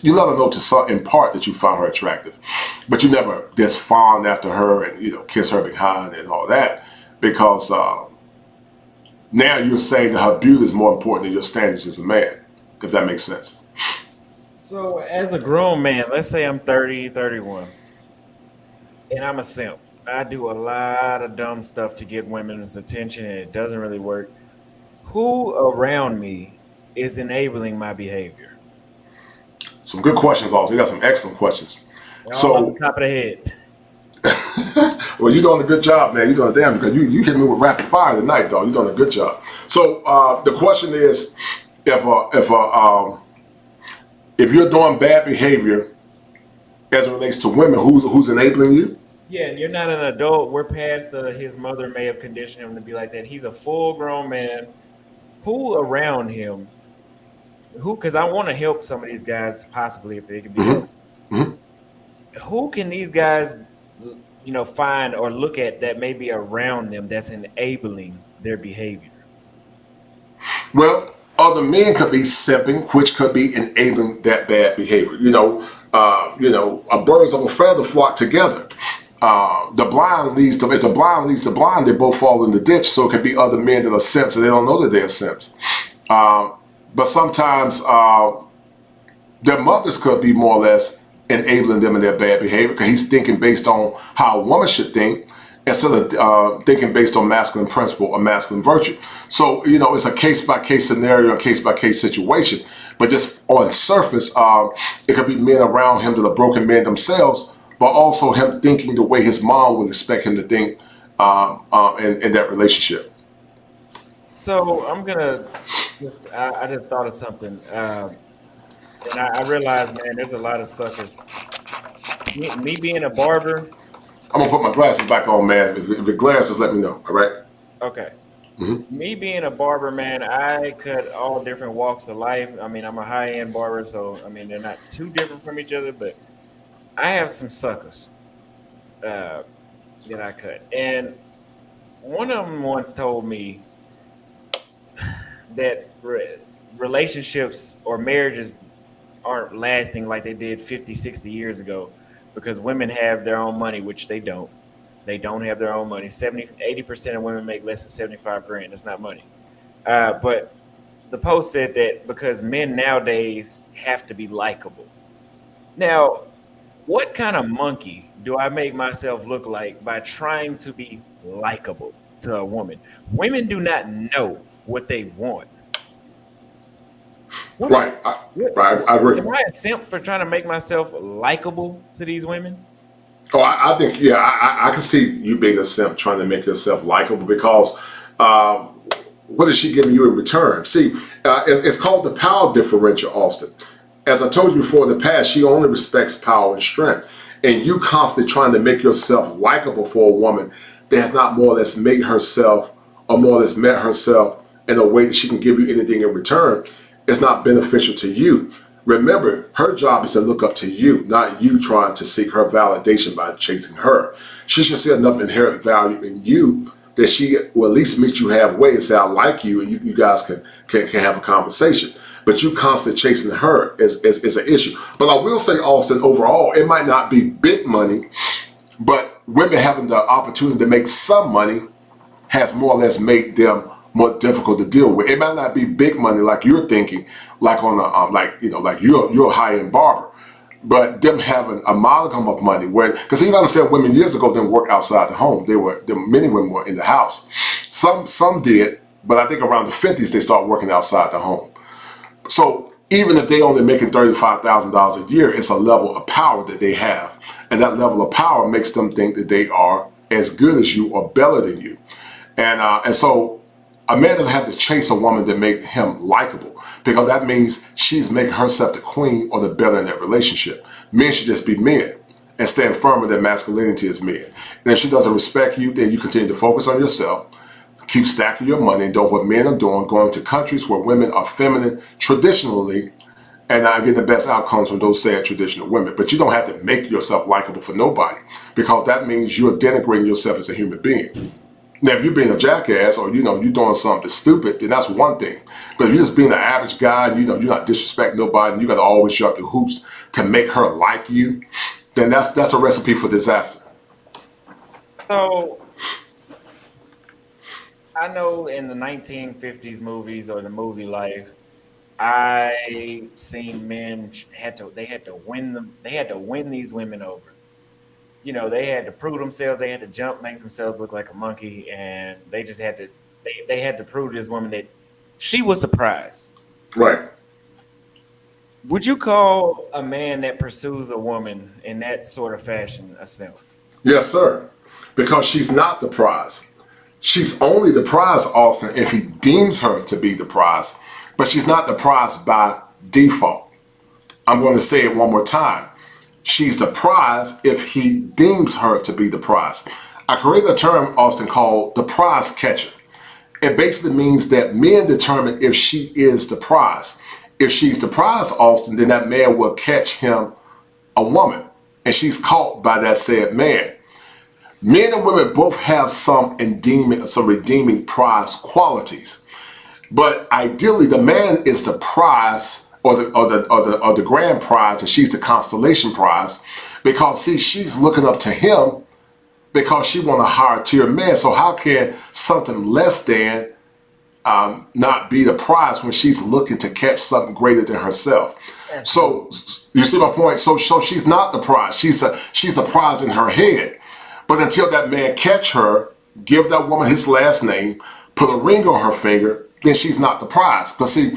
Speaker 2: You let her know in part that you find her attractive, but you never just fawn after her and kiss her behind and all that, because now you're saying that her beauty is more important than your standards as a man, if that makes sense.
Speaker 1: So as a grown man, let's say I'm 30, 31, and I'm a simp. I do a lot of dumb stuff to get women's attention, and it doesn't really work. Who around me is enabling my behavior?
Speaker 2: Some good questions, also. You got some excellent questions.
Speaker 1: All off the top of the head.
Speaker 2: Well, you're doing a good job, man. You're doing a damn, because you hit me with rapid fire tonight, though. You're doing a good job. So the question is, if you're doing bad behavior as it relates to women, who's enabling you?
Speaker 1: Yeah, and you're not an adult. We're past his mother may have conditioned him to be like that. He's a full grown man. Who around him? Who? Because I want to help some of these guys possibly if they can be
Speaker 2: Hmm.
Speaker 1: helped.
Speaker 2: Hmm.
Speaker 1: Who can these guys, find or look at that may be around them that's enabling their behavior?
Speaker 2: Well, other men could be simping, which could be enabling that bad behavior. A birds of a feather flock together. The blind leads to if the blind leads to blind, they both fall in the ditch. So it could be other men that are simps and they don't know that they're simps. But sometimes their mothers could be more or less enabling them in their bad behavior because he's thinking based on how a woman should think instead of thinking based on masculine principle or masculine virtue. So, it's a case-by-case scenario, a case-by-case situation. But just on surface, it could be men around him that are broken men themselves, but also him thinking the way his mom would expect him to think in that relationship.
Speaker 1: So I'm gonna. I just thought of something, and I realized, man, there's a lot of suckers. Me being a barber.
Speaker 2: I'm going to put my glasses back on, man. If it glares, just let me know, all right?
Speaker 1: Okay.
Speaker 2: Mm-hmm.
Speaker 1: Me being a barber, man, I cut all different walks of life. I mean, I'm a high-end barber, so I mean they're not too different from each other, but I have some suckers uh, that I cut, and one of them once told me that relationships or marriages aren't lasting like they did 50, 60 years ago because women have their own money, which they don't. They don't have their own money. 80% of women make less than 75 grand. That's not money. But the post said that because men nowadays have to be likable. Now, what kind of monkey do I make myself look like by trying to be likable to a woman? Women do not know what they want. What,
Speaker 2: Right. I agree.
Speaker 1: am I a simp for trying to make myself likable to these women?
Speaker 2: Oh, I think, yeah, I can see you being a simp trying to make yourself likable because uh, what is she giving you in return? See, it's called the power differential, Auston. As I told you before in the past, she only respects power and strength. And you constantly trying to make yourself likable for a woman that has not more or less made herself or more or less met herself in a way that she can give you anything in return is not beneficial to you. Remember, her job is to look up to you, not you trying to seek her validation by chasing her. She should see enough inherent value in you that she will at least meet you halfway and say, I like you, and you guys can have a conversation. But you constantly chasing her is an issue. But I will say, Auston, overall, it might not be big money, but women having the opportunity to make some money has more or less made them more difficult to deal with. It might not be big money like you're thinking, like on a like you're a high-end barber, but them having a modicum of money where because you understand women years ago didn't work outside the home. Many women were in the house. Some did, but I think around the 50s they started working outside the home. So even if they only making $35,000 a year, it's a level of power that they have, and that level of power makes them think that they are as good as you or better than you. And so a man doesn't have to chase a woman to make him likable because that means she's making herself the queen or the better in that relationship. Men should just be men and stand firm in their masculinity as men. And if she doesn't respect you, then you continue to focus on yourself, keep stacking your money, and doing what men are doing, going to countries where women are feminine traditionally, and getting the best outcomes from those sad traditional women. But you don't have to make yourself likable for nobody because that means you're denigrating yourself as a human being. Now, if you're being a jackass or, you're doing something stupid, then that's one thing. But if you're just being an average guy, you're not disrespecting nobody, and you got to always jump through hoops to make her like you, then that's a recipe for disaster.
Speaker 1: So I know in the 1950s movies or the movie life, I seen men they had to win them. They had to win these women over. They had to prove themselves. They had to jump, make themselves look like a monkey, and they just had to. They had to prove to this woman that she was the prize.
Speaker 2: Right.
Speaker 1: Would you call a man that pursues a woman in that sort of fashion a simp?
Speaker 2: Yes, sir. Because she's not the prize. She's only the prize, Auston, if he deems her to be the prize. But she's not the prize by default. I'm going to say it one more time. she's the prize if he deems her to be the prize. I created a term, Auston, called the prize catcher. It basically means that men determine if she is the prize. If she's the prize, Auston, then that man will catch him a woman, and she's caught by that said man. Men and women both have some redeeming prize qualities, but ideally, the man is the prize or the grand prize, and she's the constellation prize, because see, she's looking up to him because she want a higher tier man. So how can something less than not be the prize when she's looking to catch something greater than herself? So you see my point. So she's not the prize. She's a prize in her head. But until that man catch her, give that woman his last name, put a ring on her finger, then she's not the prize. But see,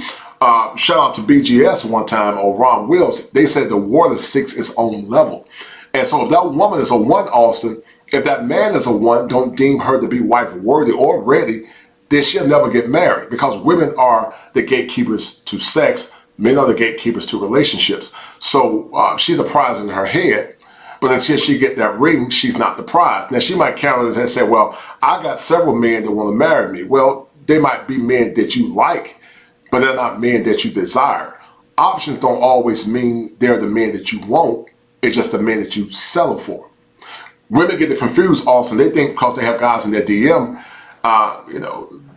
Speaker 2: shout out to BGS one time or Ron Wills. They said the water seeks its own level. And so if that woman is a one, Auston, if that man is a one, don't deem her to be wife worthy or ready, then she'll never get married, because women are the gatekeepers to sex. Men are the gatekeepers to relationships. So she's a prize in her head, but until she get that ring, she's not the prize. Now she might counter this and say, well, I got several men that want to marry me. Well, they might be men that you like, but they're not men that you desire. Options don't always mean they're the men that you want. It's just the men that you settle for. Women get it confused also. They think because they have guys in their DM,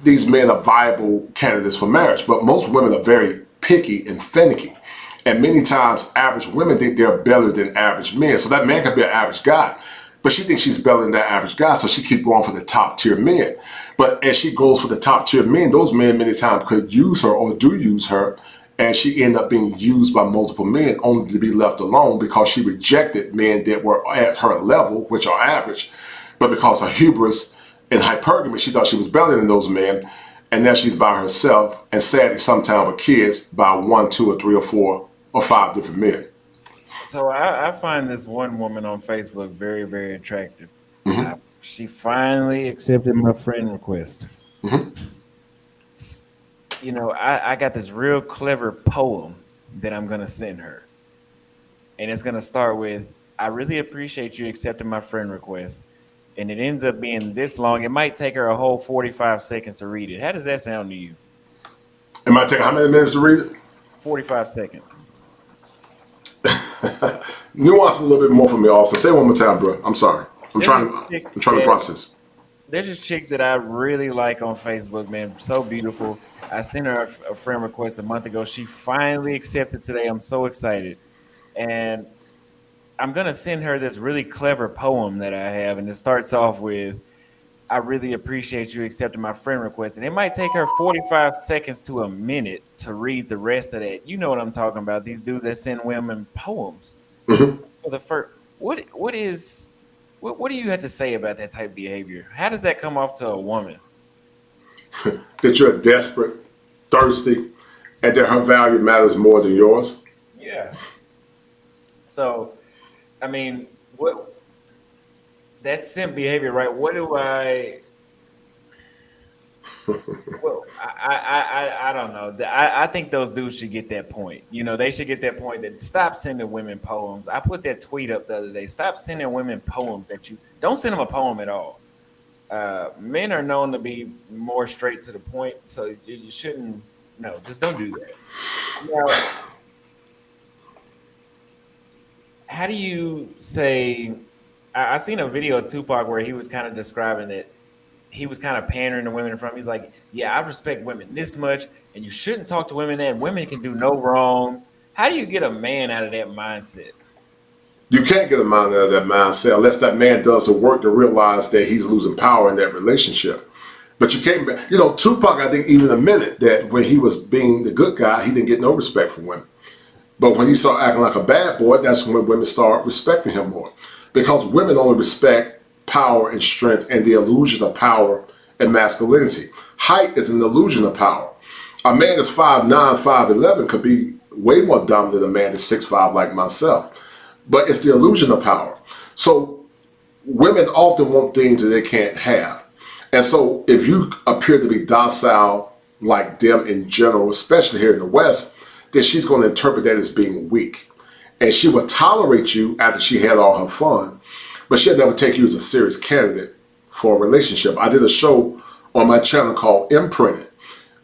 Speaker 2: these men are viable candidates for marriage. But most women are very picky and finicky. And many times average women think they're better than average men. So that man could be an average guy, but she thinks she's better than that average guy. So she keeps going for the top tier men. But as she goes for the top tier men, those men many times could use her or do use her. And she ended up being used by multiple men only to be left alone because she rejected men that were at her level, which are average. But because of hubris and hypergamy, she thought she was better than those men. And now she's by herself, and sadly sometimes with kids, by 1, 2, or 3, or 4, or 5 different men.
Speaker 1: So I find this one woman on Facebook very, very attractive.
Speaker 2: Mm-hmm.
Speaker 1: She finally accepted my friend request.
Speaker 2: Mm-hmm.
Speaker 1: I got this real clever poem that I'm going to send her. And it's going to start with, I really appreciate you accepting my friend request. And it ends up being this long. It might take her a whole 45 seconds to read it. How does that sound to you?
Speaker 2: It might take how many minutes to read it?
Speaker 1: 45 seconds.
Speaker 2: Nuance a little bit more for me also. Say it one more time, bro. I'm sorry. I'm trying to process.
Speaker 1: There's this chick that I really like on Facebook, man. So beautiful. I sent her a friend request a month ago. She finally accepted today. I'm so excited. And I'm going to send her this really clever poem that I have. And it starts off with, I really appreciate you accepting my friend request. And it might take her 45 seconds to a minute to read the rest of that. You know what I'm talking about. These dudes that send women poems.
Speaker 2: Mm-hmm.
Speaker 1: For the first, what do you have to say about that type of behavior? How does that come off to a woman?
Speaker 2: That you're desperate, thirsty, and that her value matters more than yours?
Speaker 1: Yeah. So, I mean, that simp behavior, right? What do I? Well, I don't know. I think those dudes should get that point. They should get that point that stop sending women poems. I put that tweet up the other day. Stop sending women poems that you don't send them a poem at all. Men are known to be more straight to the point, so you shouldn't. No, just don't do that. Now, how do you say? I seen a video of Tupac where he was kind of describing that he was kind of pandering to women in front. He's like, yeah, I respect women this much, and you shouldn't talk to women that women can do no wrong. How do you get a man out of that mindset?
Speaker 2: You can't get a man out of that mindset unless that man does the work to realize that he's losing power in that relationship. But you can't, Tupac, I think, even admitted that when he was being the good guy, he didn't get no respect from women. But when he started acting like a bad boy, that's when women start respecting him more. Because women only respect power and strength and the illusion of power and masculinity. Height is an illusion of power. A man that's 5'9", 5'11" could be way more dominant than a man that's 6'5" like myself. But it's the illusion of power. So women often want things that they can't have. And so if you appear to be docile like them in general, especially here in the West, then she's going to interpret that as being weak. and she would tolerate you after she had all her fun, but she'd never take you as a serious candidate for a relationship. I did a show on my channel called Imprinted.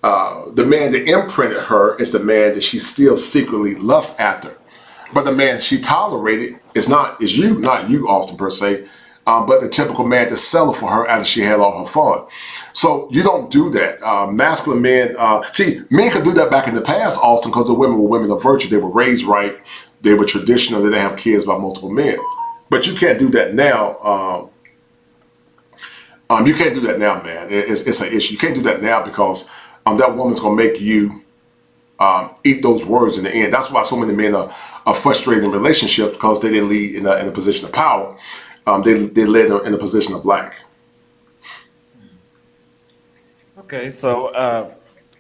Speaker 2: The man that imprinted her is the man that she still secretly lusts after. But the man she tolerated is not you, Auston, per se, but the typical man that settled for her after she had all her fun. So you don't do that. Masculine men, see, men could do that back in the past, Auston, because the women were women of virtue. They were raised right. They were traditional. They didn't have kids by multiple men. But you can't do that now. You can't do that now, man. It's an issue. You can't do that now because that woman's going to make you eat those words in the end. That's why so many men are frustrated in relationships, because they didn't lead in a position of power. They led in a position of lack.
Speaker 1: Okay, so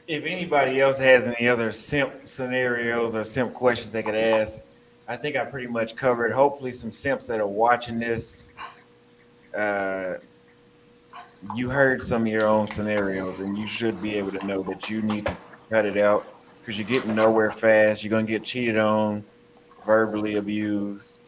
Speaker 1: if anybody else has any other simp scenarios or simp questions they could ask, I think I pretty much covered. Hopefully some simps that are watching this, you heard some of your own scenarios, and you should be able to know that you need to cut it out, because you're getting nowhere fast. You're going to get cheated on, verbally abused.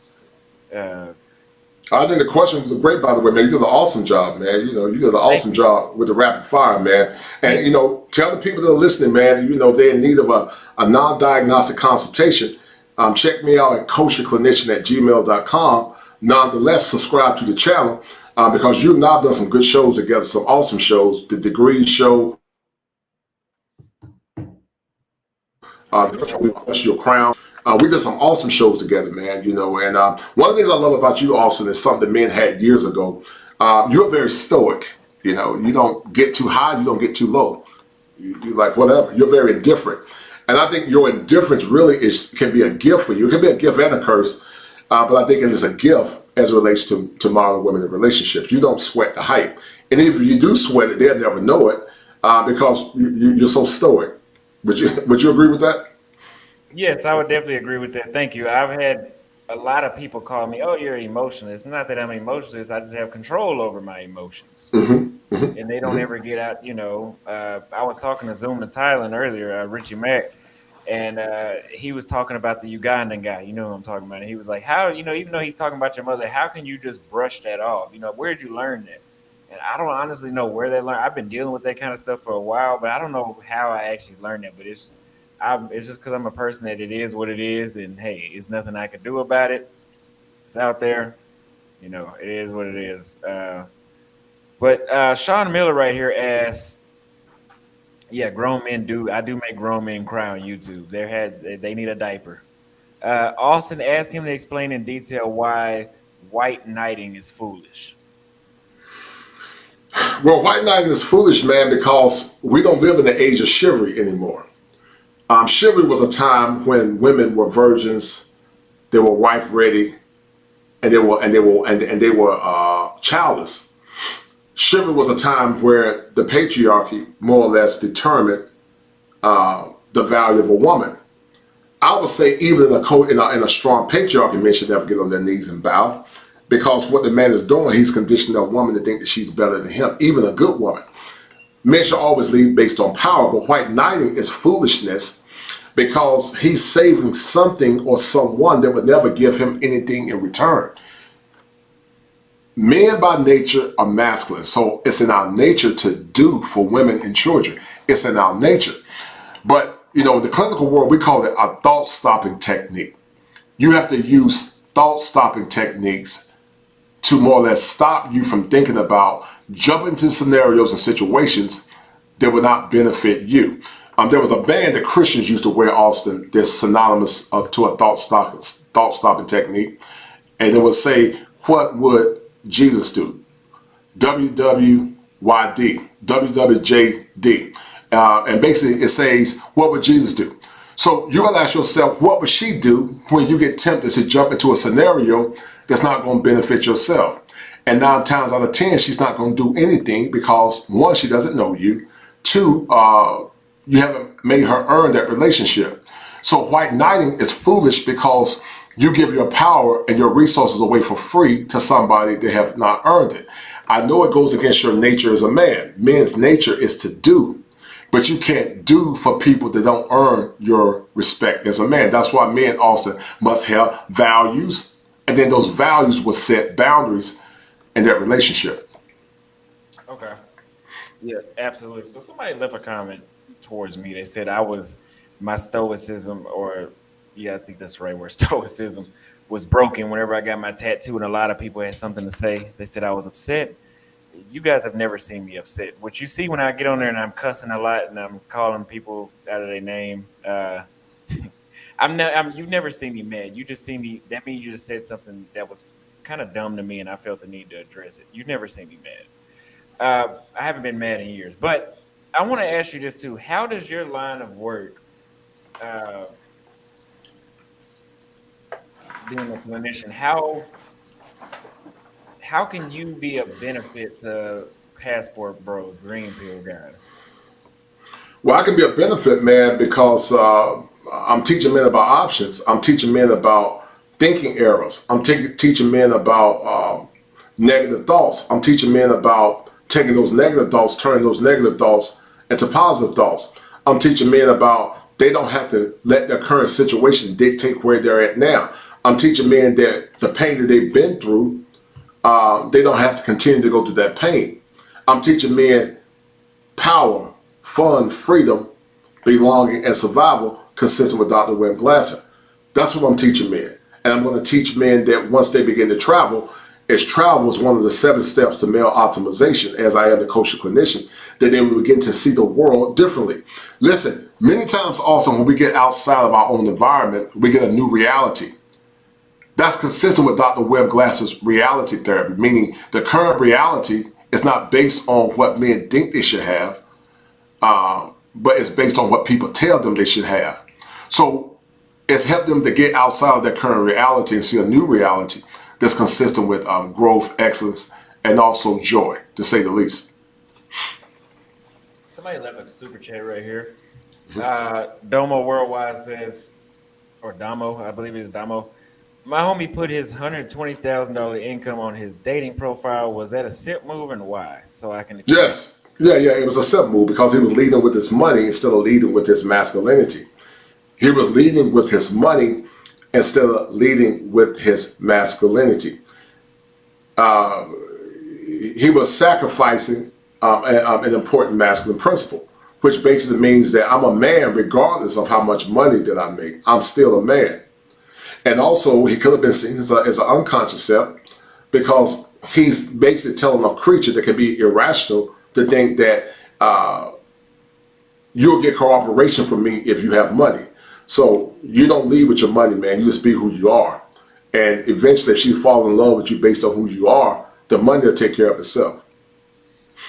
Speaker 2: I think the question was great, by the way, man. You did an awesome job, man. You did an awesome job with the rapid fire, man. And, tell the people that are listening, man, they're in need of a non-diagnostic consultation. Check me out at kosherclinician@gmail.com. Nonetheless, subscribe to the channel because you and I have done some good shows together, some awesome shows. The Degree Show, Your Crown. We did some awesome shows together, man, and one of the things I love about you, Auston, is something that men had years ago. You're very stoic. You don't get too high, you don't get too low. You're like, whatever. You're very indifferent. And I think your indifference really can be a gift for you. It can be a gift and a curse, but I think it is a gift as it relates to modern women in relationships. You don't sweat the hype. And if you do sweat it, they'll never know it because you're so stoic. Would you agree with that?
Speaker 1: Yes, I would definitely agree with that. Thank you. I've had a lot of people call me, "Oh, you're emotionless." It's not that I'm emotionless. I just have control over my emotions, and they don't ever get out. I was talking to Zoom to Thailand earlier, Richie Mack, and he was talking about the Ugandan guy. You know who I'm talking about. And he was like, "How, even though he's talking about your mother, how can you just brush that off? Where did you learn that?" And I don't honestly know where they learned. I've been dealing with that kind of stuff for a while, but I don't know how I actually learned that. But it's just because I'm a person that it is what it is, and hey, it's nothing I can do about it. It's out there, it is what it is. But Sean Miller right here asks, yeah, grown men do. I do make grown men cry on YouTube. They need a diaper. Auston, ask him to explain in detail why white knighting is foolish.
Speaker 2: Well, white knighting is foolish, man, because we don't live in the age of chivalry anymore. Chivalry was a time when women were virgins, they were wife ready, and they were childless. Chivalry was a time where the patriarchy more or less determined the value of a woman. I would say even in a strong patriarchy, men should never get on their knees and bow, because what the man is doing, he's conditioning a woman to think that she's better than him, even a good woman. Men should always lead based on power, but white knighting is foolishness because he's saving something or someone that would never give him anything in return. Men by nature are masculine, so it's in our nature to do for women and children. It's in our nature. But, in the clinical world, we call it a thought-stopping technique. You have to use thought-stopping techniques to more or less stop you from thinking about jumping into scenarios and situations that would not benefit you. There was a band that Christians used to wear, Auston, that's synonymous to a thought-stopping technique. And it would say, what would Jesus do? WWYD, WWJD. And basically it says, what would Jesus do? So you're going to ask yourself, what would she do when you get tempted to jump into a scenario that's not going to benefit yourself? And 9 times out of 10, she's not going to do anything because, one, she doesn't know you. 2, you haven't made her earn that relationship. So white knighting is foolish because you give your power and your resources away for free to somebody that have not earned it. I know it goes against your nature as a man. Men's nature is to do. but you can't do for people that don't earn your respect as a man. That's why men, Auston, must have values, and then those values will set boundaries in that relationship.
Speaker 1: Okay. Yeah, absolutely. So somebody left a comment towards me. They said my stoicism, or yeah, I think that's the right word, stoicism, was broken whenever I got my tattoo, and a lot of people had something to say. They said I was upset. You guys have never seen me upset. What you see when I get on there and I'm cussing a lot and I'm calling people out of their name, you've never seen me mad. You just see me. That means you just said something that was kind of dumb to me, and I felt the need to address it. You've never seen me mad. I haven't been mad in years, but I want to ask you this too. How does your line of work, uh, being a clinician, how can you be a benefit to passport bros, green pill guys?
Speaker 2: Well, I can be a benefit, man, because I'm teaching men about options. I'm teaching men about thinking errors. I'm teaching men about negative thoughts. I'm teaching men about taking those negative thoughts, turning those negative thoughts into positive thoughts. I'm teaching men about they don't have to let their current situation dictate where they're at now. I'm teaching men that the pain that they've been through, they don't have to continue to go through that pain. I'm teaching men power, fun, freedom, belonging, and survival consistent with Dr. Wim Glasser. That's what I'm teaching men. And I'm going to teach men that once they begin to travel, as travel is one of the 7 steps to male optimization, as I am the coach and clinician, that they will begin to see the world differently. Listen, many times also when we get outside of our own environment, we get a new reality. That's consistent with Dr. Wim Glasser's reality therapy, meaning the current reality is not based on what men think they should have, but it's based on what people tell them they should have. So it's helped them to get outside of their current reality and see a new reality that's consistent with growth, excellence, and also joy, to say the least.
Speaker 1: Somebody left a super chat right here. Domo Worldwide says, or Damo, I believe it is Damo. My homie put his $120,000 income on his dating profile. Was that a simp move, and why? So I can explain.
Speaker 2: Yes. Yeah, it was a simp move because he was leading with his money instead of leading with his masculinity. He was leading with his money instead of leading with his masculinity. He was sacrificing an important masculine principle, which basically means that I'm a man regardless of how much money that I make. I'm still a man. And also, he could have been seen as an unconscious simp because he's basically telling a creature that can be irrational to think that you'll get cooperation from me if you have money. So you don't lead with your money, man. You just be who you are. And eventually, if she falls in love with you based on who you are, the money will take care of itself.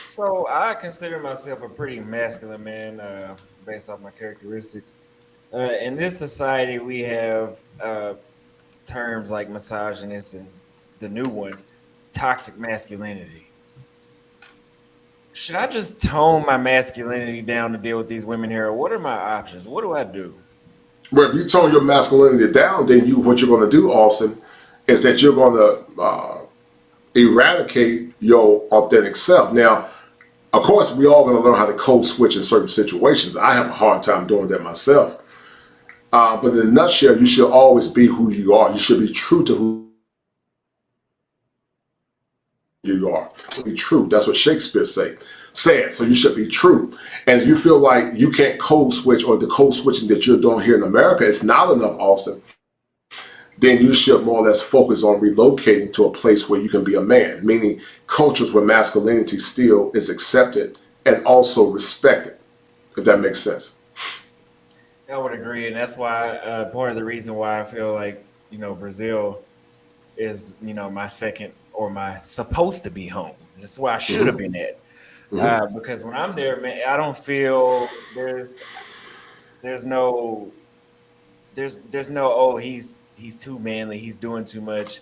Speaker 1: So I consider myself a pretty masculine man, based off my characteristics. In this society, we have terms like misogynist and the new one, toxic masculinity. Should I just tone my masculinity down to deal with these women here? Or what are my options? What do I do?
Speaker 2: Well, if you tone your masculinity down, then what you're going to do, Auston, is that you're going to eradicate your authentic self. Now, of course, we all going to learn how to code switch in certain situations. I have a hard time doing that myself. But in a nutshell, you should always be who you are. You should be true to who you are. Be true. That's what Shakespeare said. So you should be true. And if you feel like you can't code switch, or the code switching that you're doing here in America is not enough, Auston, then you should more or less focus on relocating to a place where you can be a man, meaning cultures where masculinity still is accepted and also respected, if that makes sense.
Speaker 1: I would agree, and that's why part of the reason why I feel like Brazil is my second, or my supposed to be home. That's where I should have been at. Because when I'm there, man, I don't feel there's no oh, he's too manly, he's doing too much,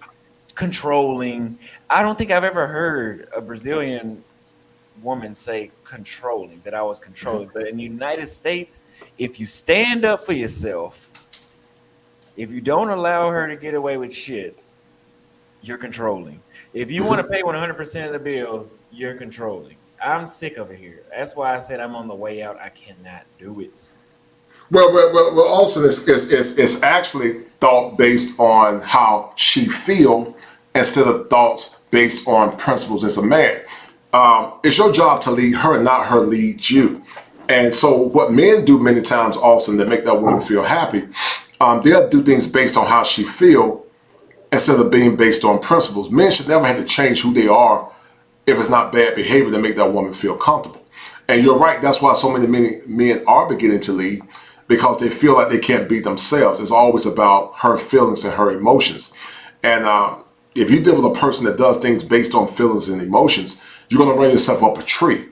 Speaker 1: controlling. I don't think I've ever heard a Brazilian woman say controlling, that I was controlling. But in the United States, if you stand up for yourself, if you don't allow her to get away with shit, you're controlling. If you want to pay 100% of the bills, you're controlling. I'm sick of it here. That's why I said I'm on the way out. I cannot do it.
Speaker 2: Well, also it's actually thought based on how she feel instead of thoughts based on principles as a man. It's your job to lead her, not her lead you. And so what men do many times also to make that woman feel happy, they'll do things based on how she feel instead of being based on principles. Men should never have to change who they are if it's not bad behavior to make that woman feel comfortable. And you're right, that's why so many men are beginning to lead, because they feel like they can't be themselves. It's always about her feelings and her emotions. And if you deal with a person that does things based on feelings and emotions, you're going to run yourself up a tree.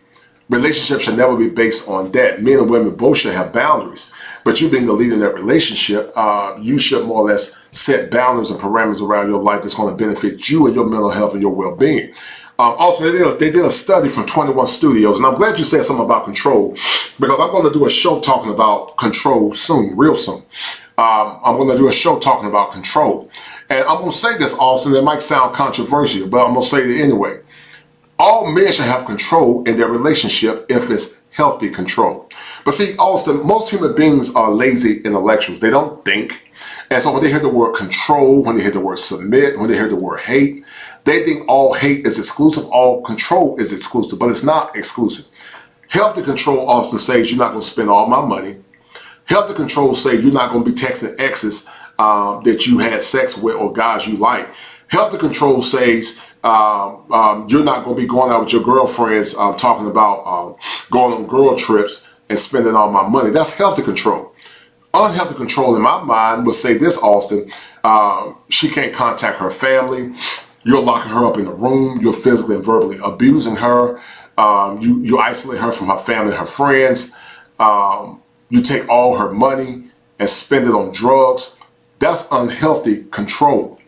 Speaker 2: Relationships should never be based on that. Men and women both should have boundaries. But you being the leader in that relationship, you should more or less set boundaries and parameters around your life that's going to benefit you and your mental health and your well-being. Also, they did a study from 21 studios, and I'm glad you said something about control, because I'm going to do a show talking about control soon, real soon. I'm going to do a show talking about control. And I'm going to say this, Auston, it might sound controversial, but I'm going to say it anyway. All men should have control in their relationship if it's healthy control. But see, Auston, most human beings are lazy intellectuals. They don't think. And so when they hear the word control, when they hear the word submit, when they hear the word hate, they think all hate is exclusive, all control is exclusive, but it's not exclusive. Healthy control often says you're not going to spend all my money. Healthy control says you're not going to be texting exes that you had sex with or guys you like. Healthy control says you're not going to be going out with your girlfriends talking about going on girl trips and spending all my money. That's healthy control. Unhealthy control in my mind would say this, Auston. She can't contact her family. You're locking her up in a room. You're physically and verbally abusing her. You isolate her from her family and her friends. You take all her money and spend it on drugs. That's unhealthy control.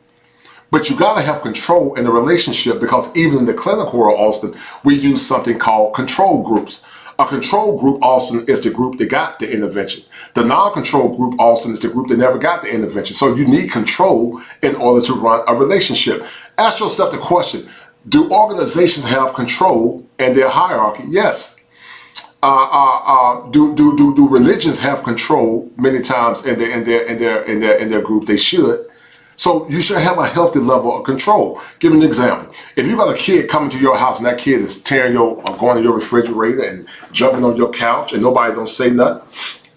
Speaker 2: But you got to have control in a relationship, because even in the clinical world, Auston, we use something called control groups. A control group, Auston, is the group that got the intervention. The non-control group, Auston, is the group that never got the intervention. So you need control in order to run a relationship. Ask yourself the question, do organizations have control in their hierarchy? Yes. Do religions have control many times in their group? They should. So you should have a healthy level of control. Give me an example. If you got a kid coming to your house and that kid is tearing going to your refrigerator and jumping on your couch and nobody don't say nothing,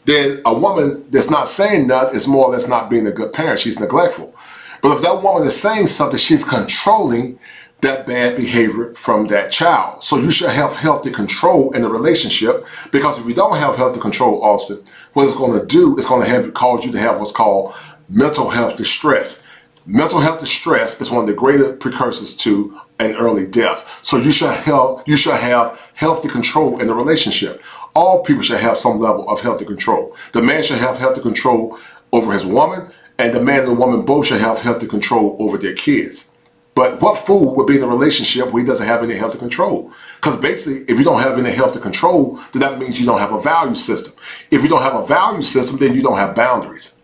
Speaker 2: then a woman that's not saying nothing is more or less not being a good parent. She's neglectful. But if that woman is saying something, she's controlling that bad behavior from that child. So you should have healthy control in the relationship, because if you don't have healthy control, Auston, what it's going to do is going to cause you to have what's called mental health distress. Mental health distress is one of the greater precursors to an early death. So you should have healthy control in the relationship. All people should have some level of healthy control. The man should have healthy control over his woman, and the man and the woman both should have healthy control over their kids. But what fool would be in a relationship where he doesn't have any healthy control? Because basically, if you don't have any healthy control, then that means you don't have a value system. If you don't have a value system, then you don't have boundaries,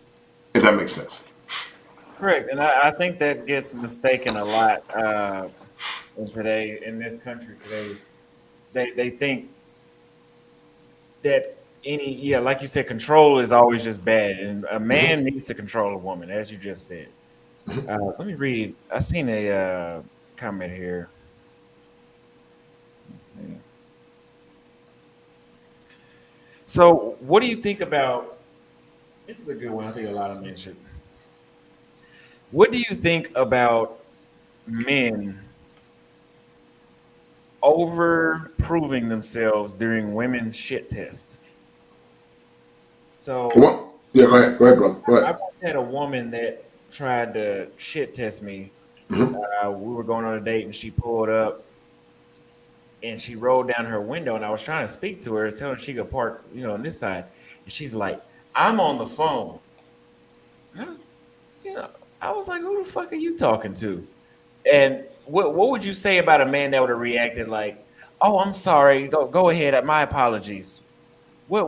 Speaker 2: if that makes sense.
Speaker 1: Correct. And I think that gets mistaken a lot in this country today. They think that like you said, control is always just bad. And a man needs to control a woman, as you just said. Let me read. I seen a comment here. Let's see. So, what do you think about? This is a good one. I think a lot of men should. What do you think about men over proving themselves during women's shit test? So,
Speaker 2: yeah, go ahead, brother. Go ahead.
Speaker 1: I once had a woman that tried to shit test me. We were going on a date and she pulled up and she rolled down her window, and I was trying to speak to her, tell her she could park, on this side. And she's like, I'm on the phone. I was like, who the fuck are you talking to? And what would you say about a man that would have reacted like, oh, I'm sorry, go ahead, my apologies? What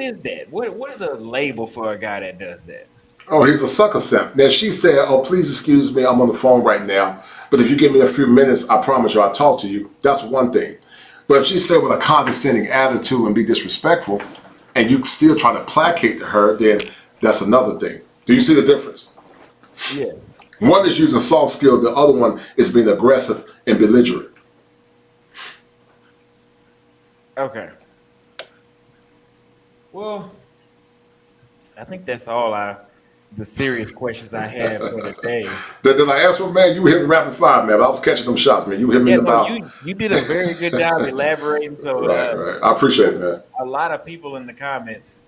Speaker 1: is that? What is a label for a guy that does that?
Speaker 2: Oh, he's a sucker simp. Now she said, "Oh, please excuse me, I'm on the phone right now. But if you give me a few minutes, I promise you I'll talk to you." That's one thing. But if she said with a condescending attitude and be disrespectful, and you still try to placate to her, then that's another thing. Do you see the difference?
Speaker 1: Yeah.
Speaker 2: One is using soft skills, the other one is being aggressive and belligerent.
Speaker 1: Okay. Well, I think that's all the serious questions I had for today.
Speaker 2: Did I answer, man? You were hitting rapid fire, man. I was catching them shots, man. You hit me
Speaker 1: Yeah,
Speaker 2: in the
Speaker 1: no,
Speaker 2: mouth.
Speaker 1: you did a very good job elaborating. So
Speaker 2: Right, right. I appreciate it, man.
Speaker 1: a lot of people in the comments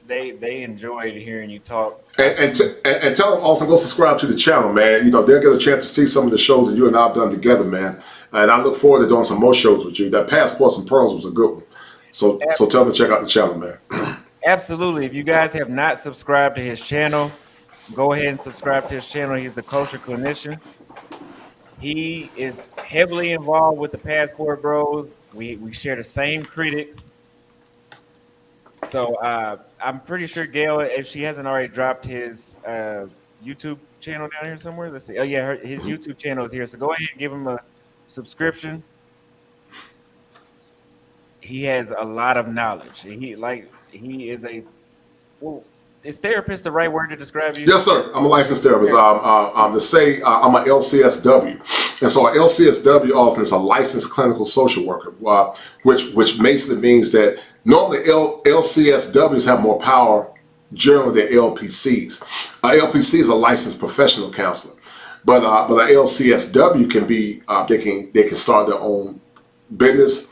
Speaker 1: they enjoyed hearing you talk.
Speaker 2: And tell them also go subscribe to the channel, man. You know, they'll get a chance to see some of the shows that you and I have done together, man. And I look forward to doing some more shows with you. That Passports and Pearls was a good one. So tell them to check out the channel, man.
Speaker 1: Absolutely. If you guys have not subscribed to his channel, go ahead and subscribe to his channel. He's a kosher clinician. He is heavily involved with the Passport Bros. We share the same critics. So I'm pretty sure Gail, if she hasn't already dropped his YouTube channel down here somewhere, let's see. Oh yeah, his YouTube channel is here. So go ahead and give him a subscription. He has a lot of knowledge. He is a well. Is therapist the right word to describe you?
Speaker 2: Yes, sir. I'm a licensed therapist. To say I'm a LCSW, and so a LCSW also is a licensed clinical social worker, which basically means that normally LCSWs have more power generally than LPCs. LPC is a licensed professional counselor, but a LCSW can be they can start their own business.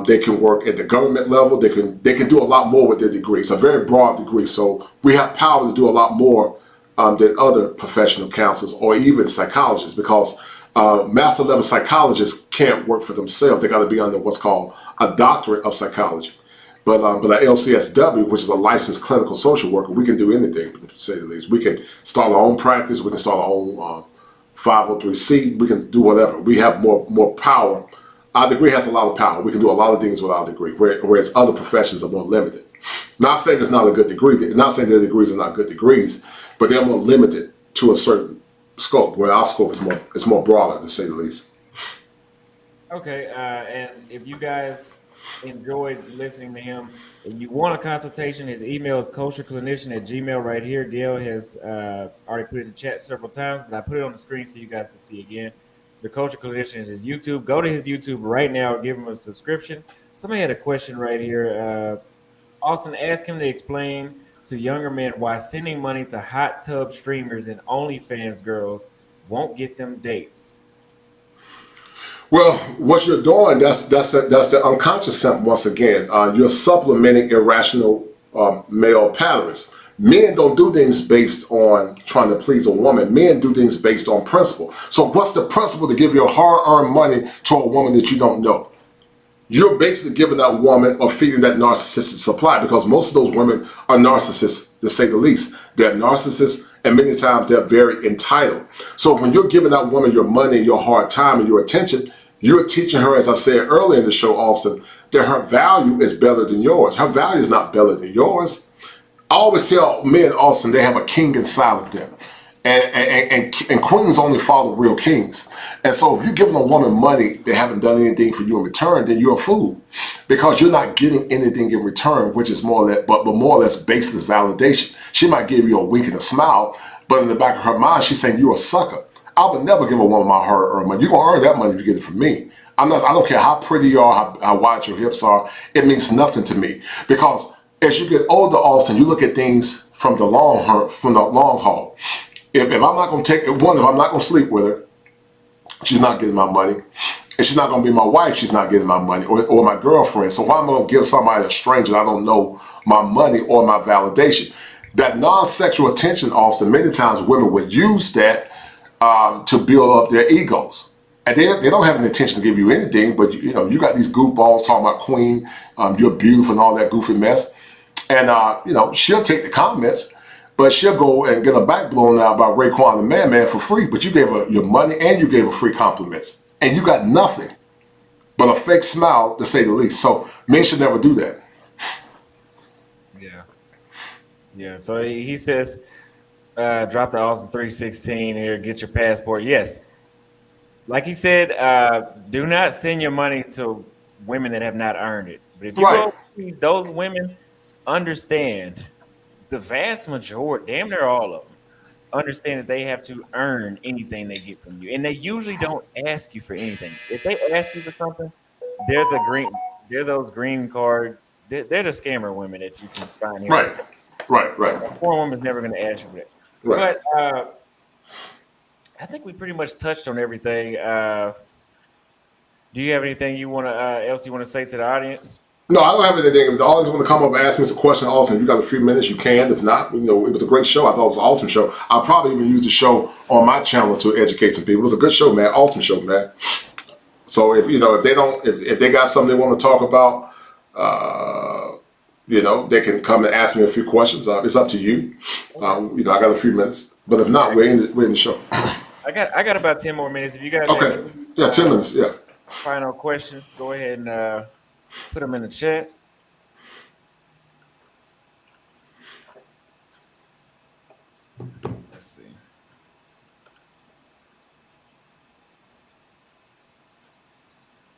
Speaker 2: They can work at the government level. They can do a lot more with their degree. It's a very broad degree, so we have power to do a lot more than other professional counselors or even psychologists, because master level psychologists can't work for themselves. They got to be under what's called a doctorate of psychology. But a LCSW, which is a licensed clinical social worker, we can do anything, to say the least. We can start our own practice. We can start our own 503c. We can do whatever. We have more power. Our degree has a lot of power. We can do a lot of things with our degree, whereas other professions are more limited. Not saying it's not a good degree. Not saying their degrees are not good degrees, but they're more limited to a certain scope, where our scope is more broader, to say the least.
Speaker 1: Okay, and if you guys enjoyed listening to him and you want a consultation, his email is kosherclinician@gmail right here. Gail has already put it in the chat several times, but I put it on the screen so you guys can see again. The Kosher Clinician is his YouTube. Go to his YouTube right now. Give him a subscription. Somebody had a question right here. Auston, ask him to explain to younger men why sending money to hot tub streamers and OnlyFans girls won't get them dates.
Speaker 2: Well, what you're doing, that's the unconscious simp once again. You're supplementing irrational male patterns. Men don't do things based on trying to please a woman. Men do things based on principle. So what's the principle to give your hard-earned money to a woman that you don't know? You're basically giving that woman or feeding that narcissistic supply, because most of those women are narcissists, to say the least. They're narcissists, and many times they're very entitled. So when you're giving that woman your money, your hard time, and your attention, you're teaching her, as I said earlier in the show, Auston, that her value is better than yours. Her value is not better than yours. I always tell men, Auston, they have a king inside of them. And queens only follow real kings. And so if you're giving a woman money that haven't done anything for you in return, then you're a fool, because you're not getting anything in return, which is more or less, but more or less baseless validation. She might give you a wink and a smile, but in the back of her mind, she's saying you're a sucker. I would never give a woman my hard-earned money. You're gonna earn that money if you get it from me. I don't care how pretty you are, how wide your hips are. It means nothing to me, because as you get older, Auston, you look at things from the long haul. If I'm not going to if I'm not going to sleep with her, she's not getting my money. And she's not going to be my wife, she's not getting my money, or my girlfriend. So why am I going to give somebody, a stranger I don't know, my money or my validation? That non-sexual attention, Auston, many times women would use that to build up their egos. And they don't have an intention to give you anything, but you got these goofballs talking about queen, you're beautiful and all that goofy mess. And she'll take the comments, but she'll go and get her back blown out by Raekwon the Man for free. But you gave her your money and you gave her free compliments, and you got nothing but a fake smile, to say the least. So men should never do that.
Speaker 1: Yeah. Yeah. So he says, drop the Austin 316 here. Get your passport. Yes. Like he said, do not send your money to women that have not earned it. But if you
Speaker 2: Right,
Speaker 1: go overseas, those women understand the vast majority, damn near all of them, understand that they have to earn anything they get from you, and they usually don't ask you for anything. If they ask you for something, they're the green, they're those green card, they're the scammer women that you can find here in the
Speaker 2: right,
Speaker 1: States.
Speaker 2: right,
Speaker 1: A poor woman's never going to ask you for that.
Speaker 2: right.
Speaker 1: But I think we pretty much touched on everything. Do you have anything you want to else you want to say to the audience?
Speaker 2: No, I don't have anything. If the audience want to come up and ask me some question, Austin, if you got a few minutes, you can. If not, it was a great show. I thought it was an awesome show. I'll probably even use the show on my channel to educate some people. It was a good show, man. Awesome show, man. So if they don't, if they got something they want to talk about, they can come and ask me a few questions. It's up to you. I got a few minutes, but if not, we're in the show.
Speaker 1: I got about 10 more minutes. If you guys
Speaker 2: Okay.
Speaker 1: have
Speaker 2: Yeah, 10 minutes. Yeah.
Speaker 1: final questions, go ahead and put them in the chat. Let's see.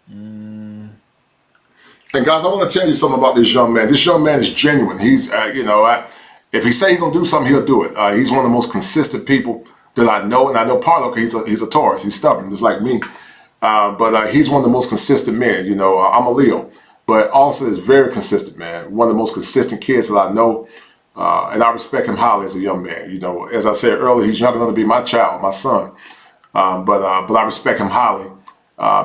Speaker 2: And guys, I want to tell you something about this young man. This young man is genuine. He's, if he say he's gonna do something, he'll do it. He's one of the most consistent people that I know, and I know part of he's a Taurus. He's stubborn, just like me. But he's one of the most consistent men. I'm a Leo, but also is very consistent, man. One of the most consistent kids that I know, and I respect him highly as a young man. As I said earlier, he's young enough to be my child, my son. But I respect him highly.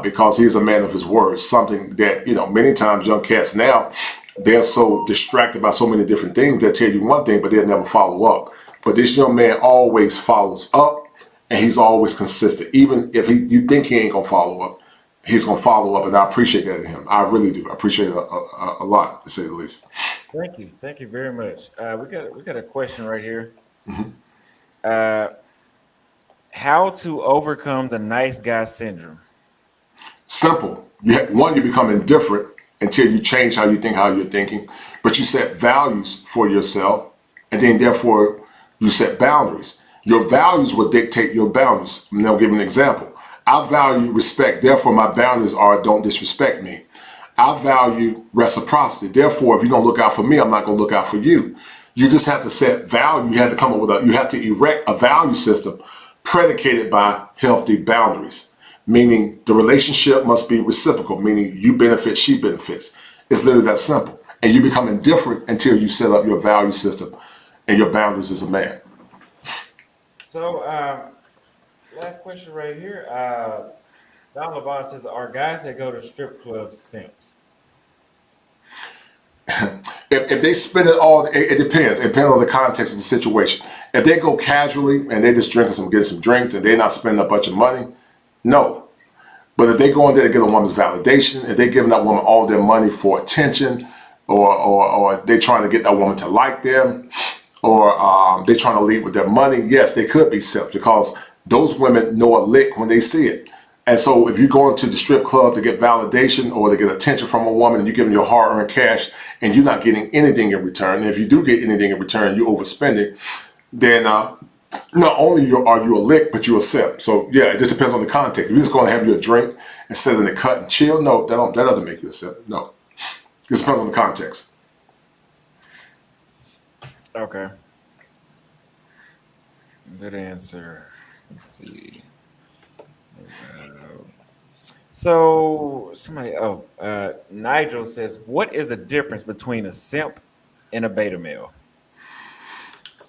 Speaker 2: Because he's a man of his words, something that, many times young cats now, they're so distracted by so many different things. They'll tell you one thing, but they'll never follow up. But this young man always follows up, and he's always consistent. Even if you think he ain't going to follow up, he's going to follow up, and I appreciate that in him. I really do. I appreciate it a lot, to say the least.
Speaker 1: Thank you. Thank you very much. We got a question right here. How to overcome the nice guy syndrome?
Speaker 2: Simple. You become indifferent until you change how you think, how you're thinking, but you set values for yourself, and then therefore you set boundaries. Your values will dictate your boundaries. And I'll give you an example. I value respect, therefore my boundaries are don't disrespect me. I value reciprocity, therefore if you don't look out for me, I'm not going to look out for you. You just have to set value. You have to come up with you have to erect a value system predicated by healthy boundaries. Meaning the relationship must be reciprocal, meaning you benefit, she benefits. It's literally that simple. And you become indifferent until you set up your value system and your boundaries as a man.
Speaker 1: So, last question right here. Don Levon says, are guys that go to strip clubs simps?
Speaker 2: If they spend it all, it depends. It depends on the context of the situation. If they go casually and they just getting some drinks and they're not spending a bunch of money, no. But if they go in there to get a woman's validation, if they're giving that woman all their money for attention, or they're trying to get that woman to like them, or they're trying to lead with their money, yes, they could be simps because those women know a lick when they see it. And so if you go into the strip club to get validation or to get attention from a woman and you're giving your hard-earned cash and you're not getting anything in return, and if you do get anything in return, you overspending, then not only are you a lick, but you're a simp. So yeah, it just depends on the context. If you're just going to have you a drink and sit in the cut and chill, no, that doesn't make you a simp. No, it just depends on the context.
Speaker 1: Okay. Good answer. Let's see. So Nigel says, what is the difference between a simp and a beta male?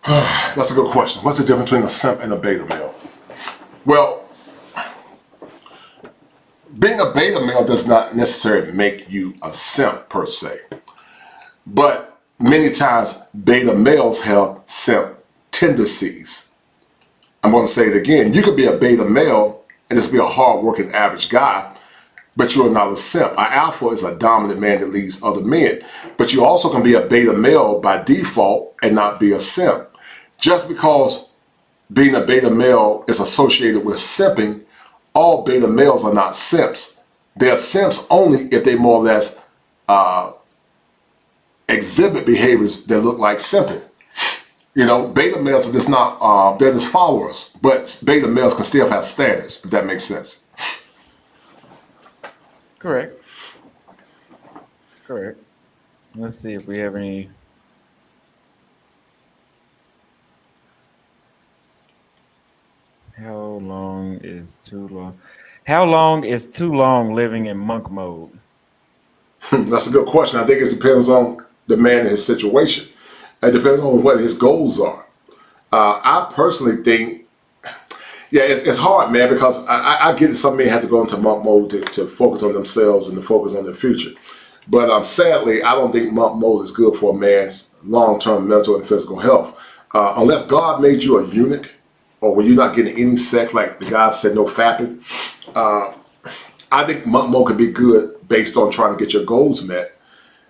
Speaker 2: That's a good question. What's the difference between a simp and a beta male? Well, being a beta male does not necessarily make you a simp per se. But many times beta males have simp tendencies. I'm going to say it again. You could be a beta male and just be a hard-working average guy, but you're not a simp. An alpha is a dominant man that leads other men. But you also can be a beta male by default and not be a simp. Just because being a beta male is associated with simping, all beta males are not simps. They're simps only if they more or less exhibit behaviors that look like simping. You know, beta males are just not, they're just followers, but beta males can still have standards, if that makes sense.
Speaker 1: Correct. Correct. Let's see if we have any. How long is too long? How long is too long living in monk mode?
Speaker 2: That's a good question. I think it depends on the man and his situation. It depends on what his goals are. I personally think, yeah, it's hard, man, because I get it. Some men have to go into monk mode to focus on themselves and to focus on their future. But sadly, I don't think monk mode is good for a man's long-term mental and physical health. Unless God made you a eunuch, or where you're not getting any sex, like the God said, no fapping. I think monk mode could be good based on trying to get your goals met.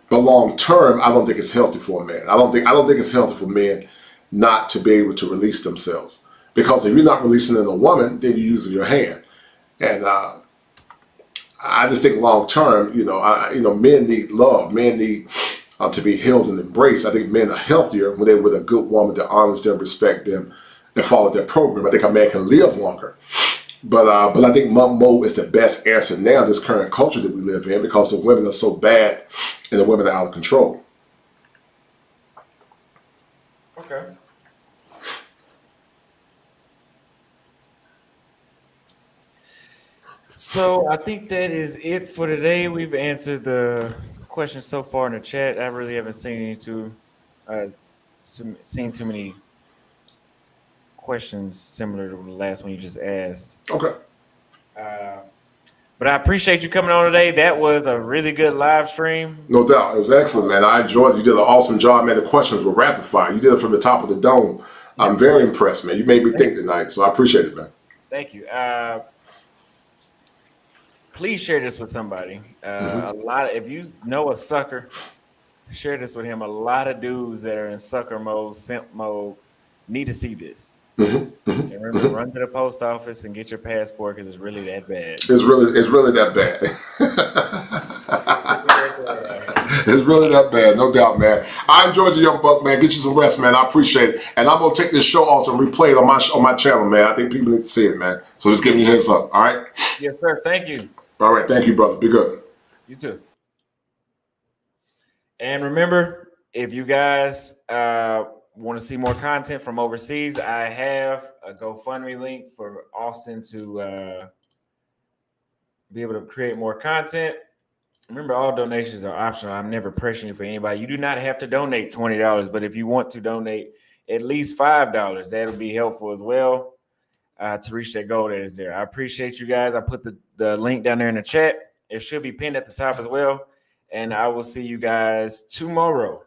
Speaker 2: But long term, I don't think it's healthy for a man. I don't think it's healthy for men not to be able to release themselves. Because if you're not releasing in a woman, then you're using your hand. And I just think long term, men need love. Men need to be held and embraced. I think men are healthier when they're with a good woman that honors them, respect them, and follow their program. I think a man can live longer. But I think monk mode is the best answer now in this current culture that we live in, because the women are so bad and the women are out of control.
Speaker 1: Okay. So I think that is it for today. We've answered the questions so far in the chat. I really haven't seen seen too many questions similar to the last one you just asked.
Speaker 2: Okay.
Speaker 1: But I appreciate you coming on today. That was a really good live stream.
Speaker 2: No doubt. It was excellent, man. I enjoyed it. You did an awesome job, man. The questions were rapid fire. You did it from the top of the dome. I'm very impressed, man. You made me think tonight, so I appreciate it, man.
Speaker 1: Thank you. Please share this with somebody. If you know a sucker, share this with him. A lot of dudes that are in sucker mode, simp mode, need to see this. And remember, run to the post office and get your passport, because it's really that bad.
Speaker 2: It's really that bad. It's really that bad, no doubt, man. I enjoyed you, young buck, man. Get you some rest, man. I appreciate it. And I'm gonna take this show also and replay it on my channel, man. I think people need to see it, man. So just giving you a heads up. All right.
Speaker 1: Yes, sir. Thank you.
Speaker 2: All right. Thank you, brother. Be good.
Speaker 1: You too. And remember, if you guys want to see more content from overseas, I have a GoFundMe link for Auston to be able to create more content. Remember, all donations are optional. I'm never pressuring you for anybody. You do not have to donate $20, but if you want to donate at least $5, that'll be helpful as well to reach that goal that is there. I appreciate you guys. I put the link down there in the chat. It should be pinned at the top as well. And I will see you guys tomorrow.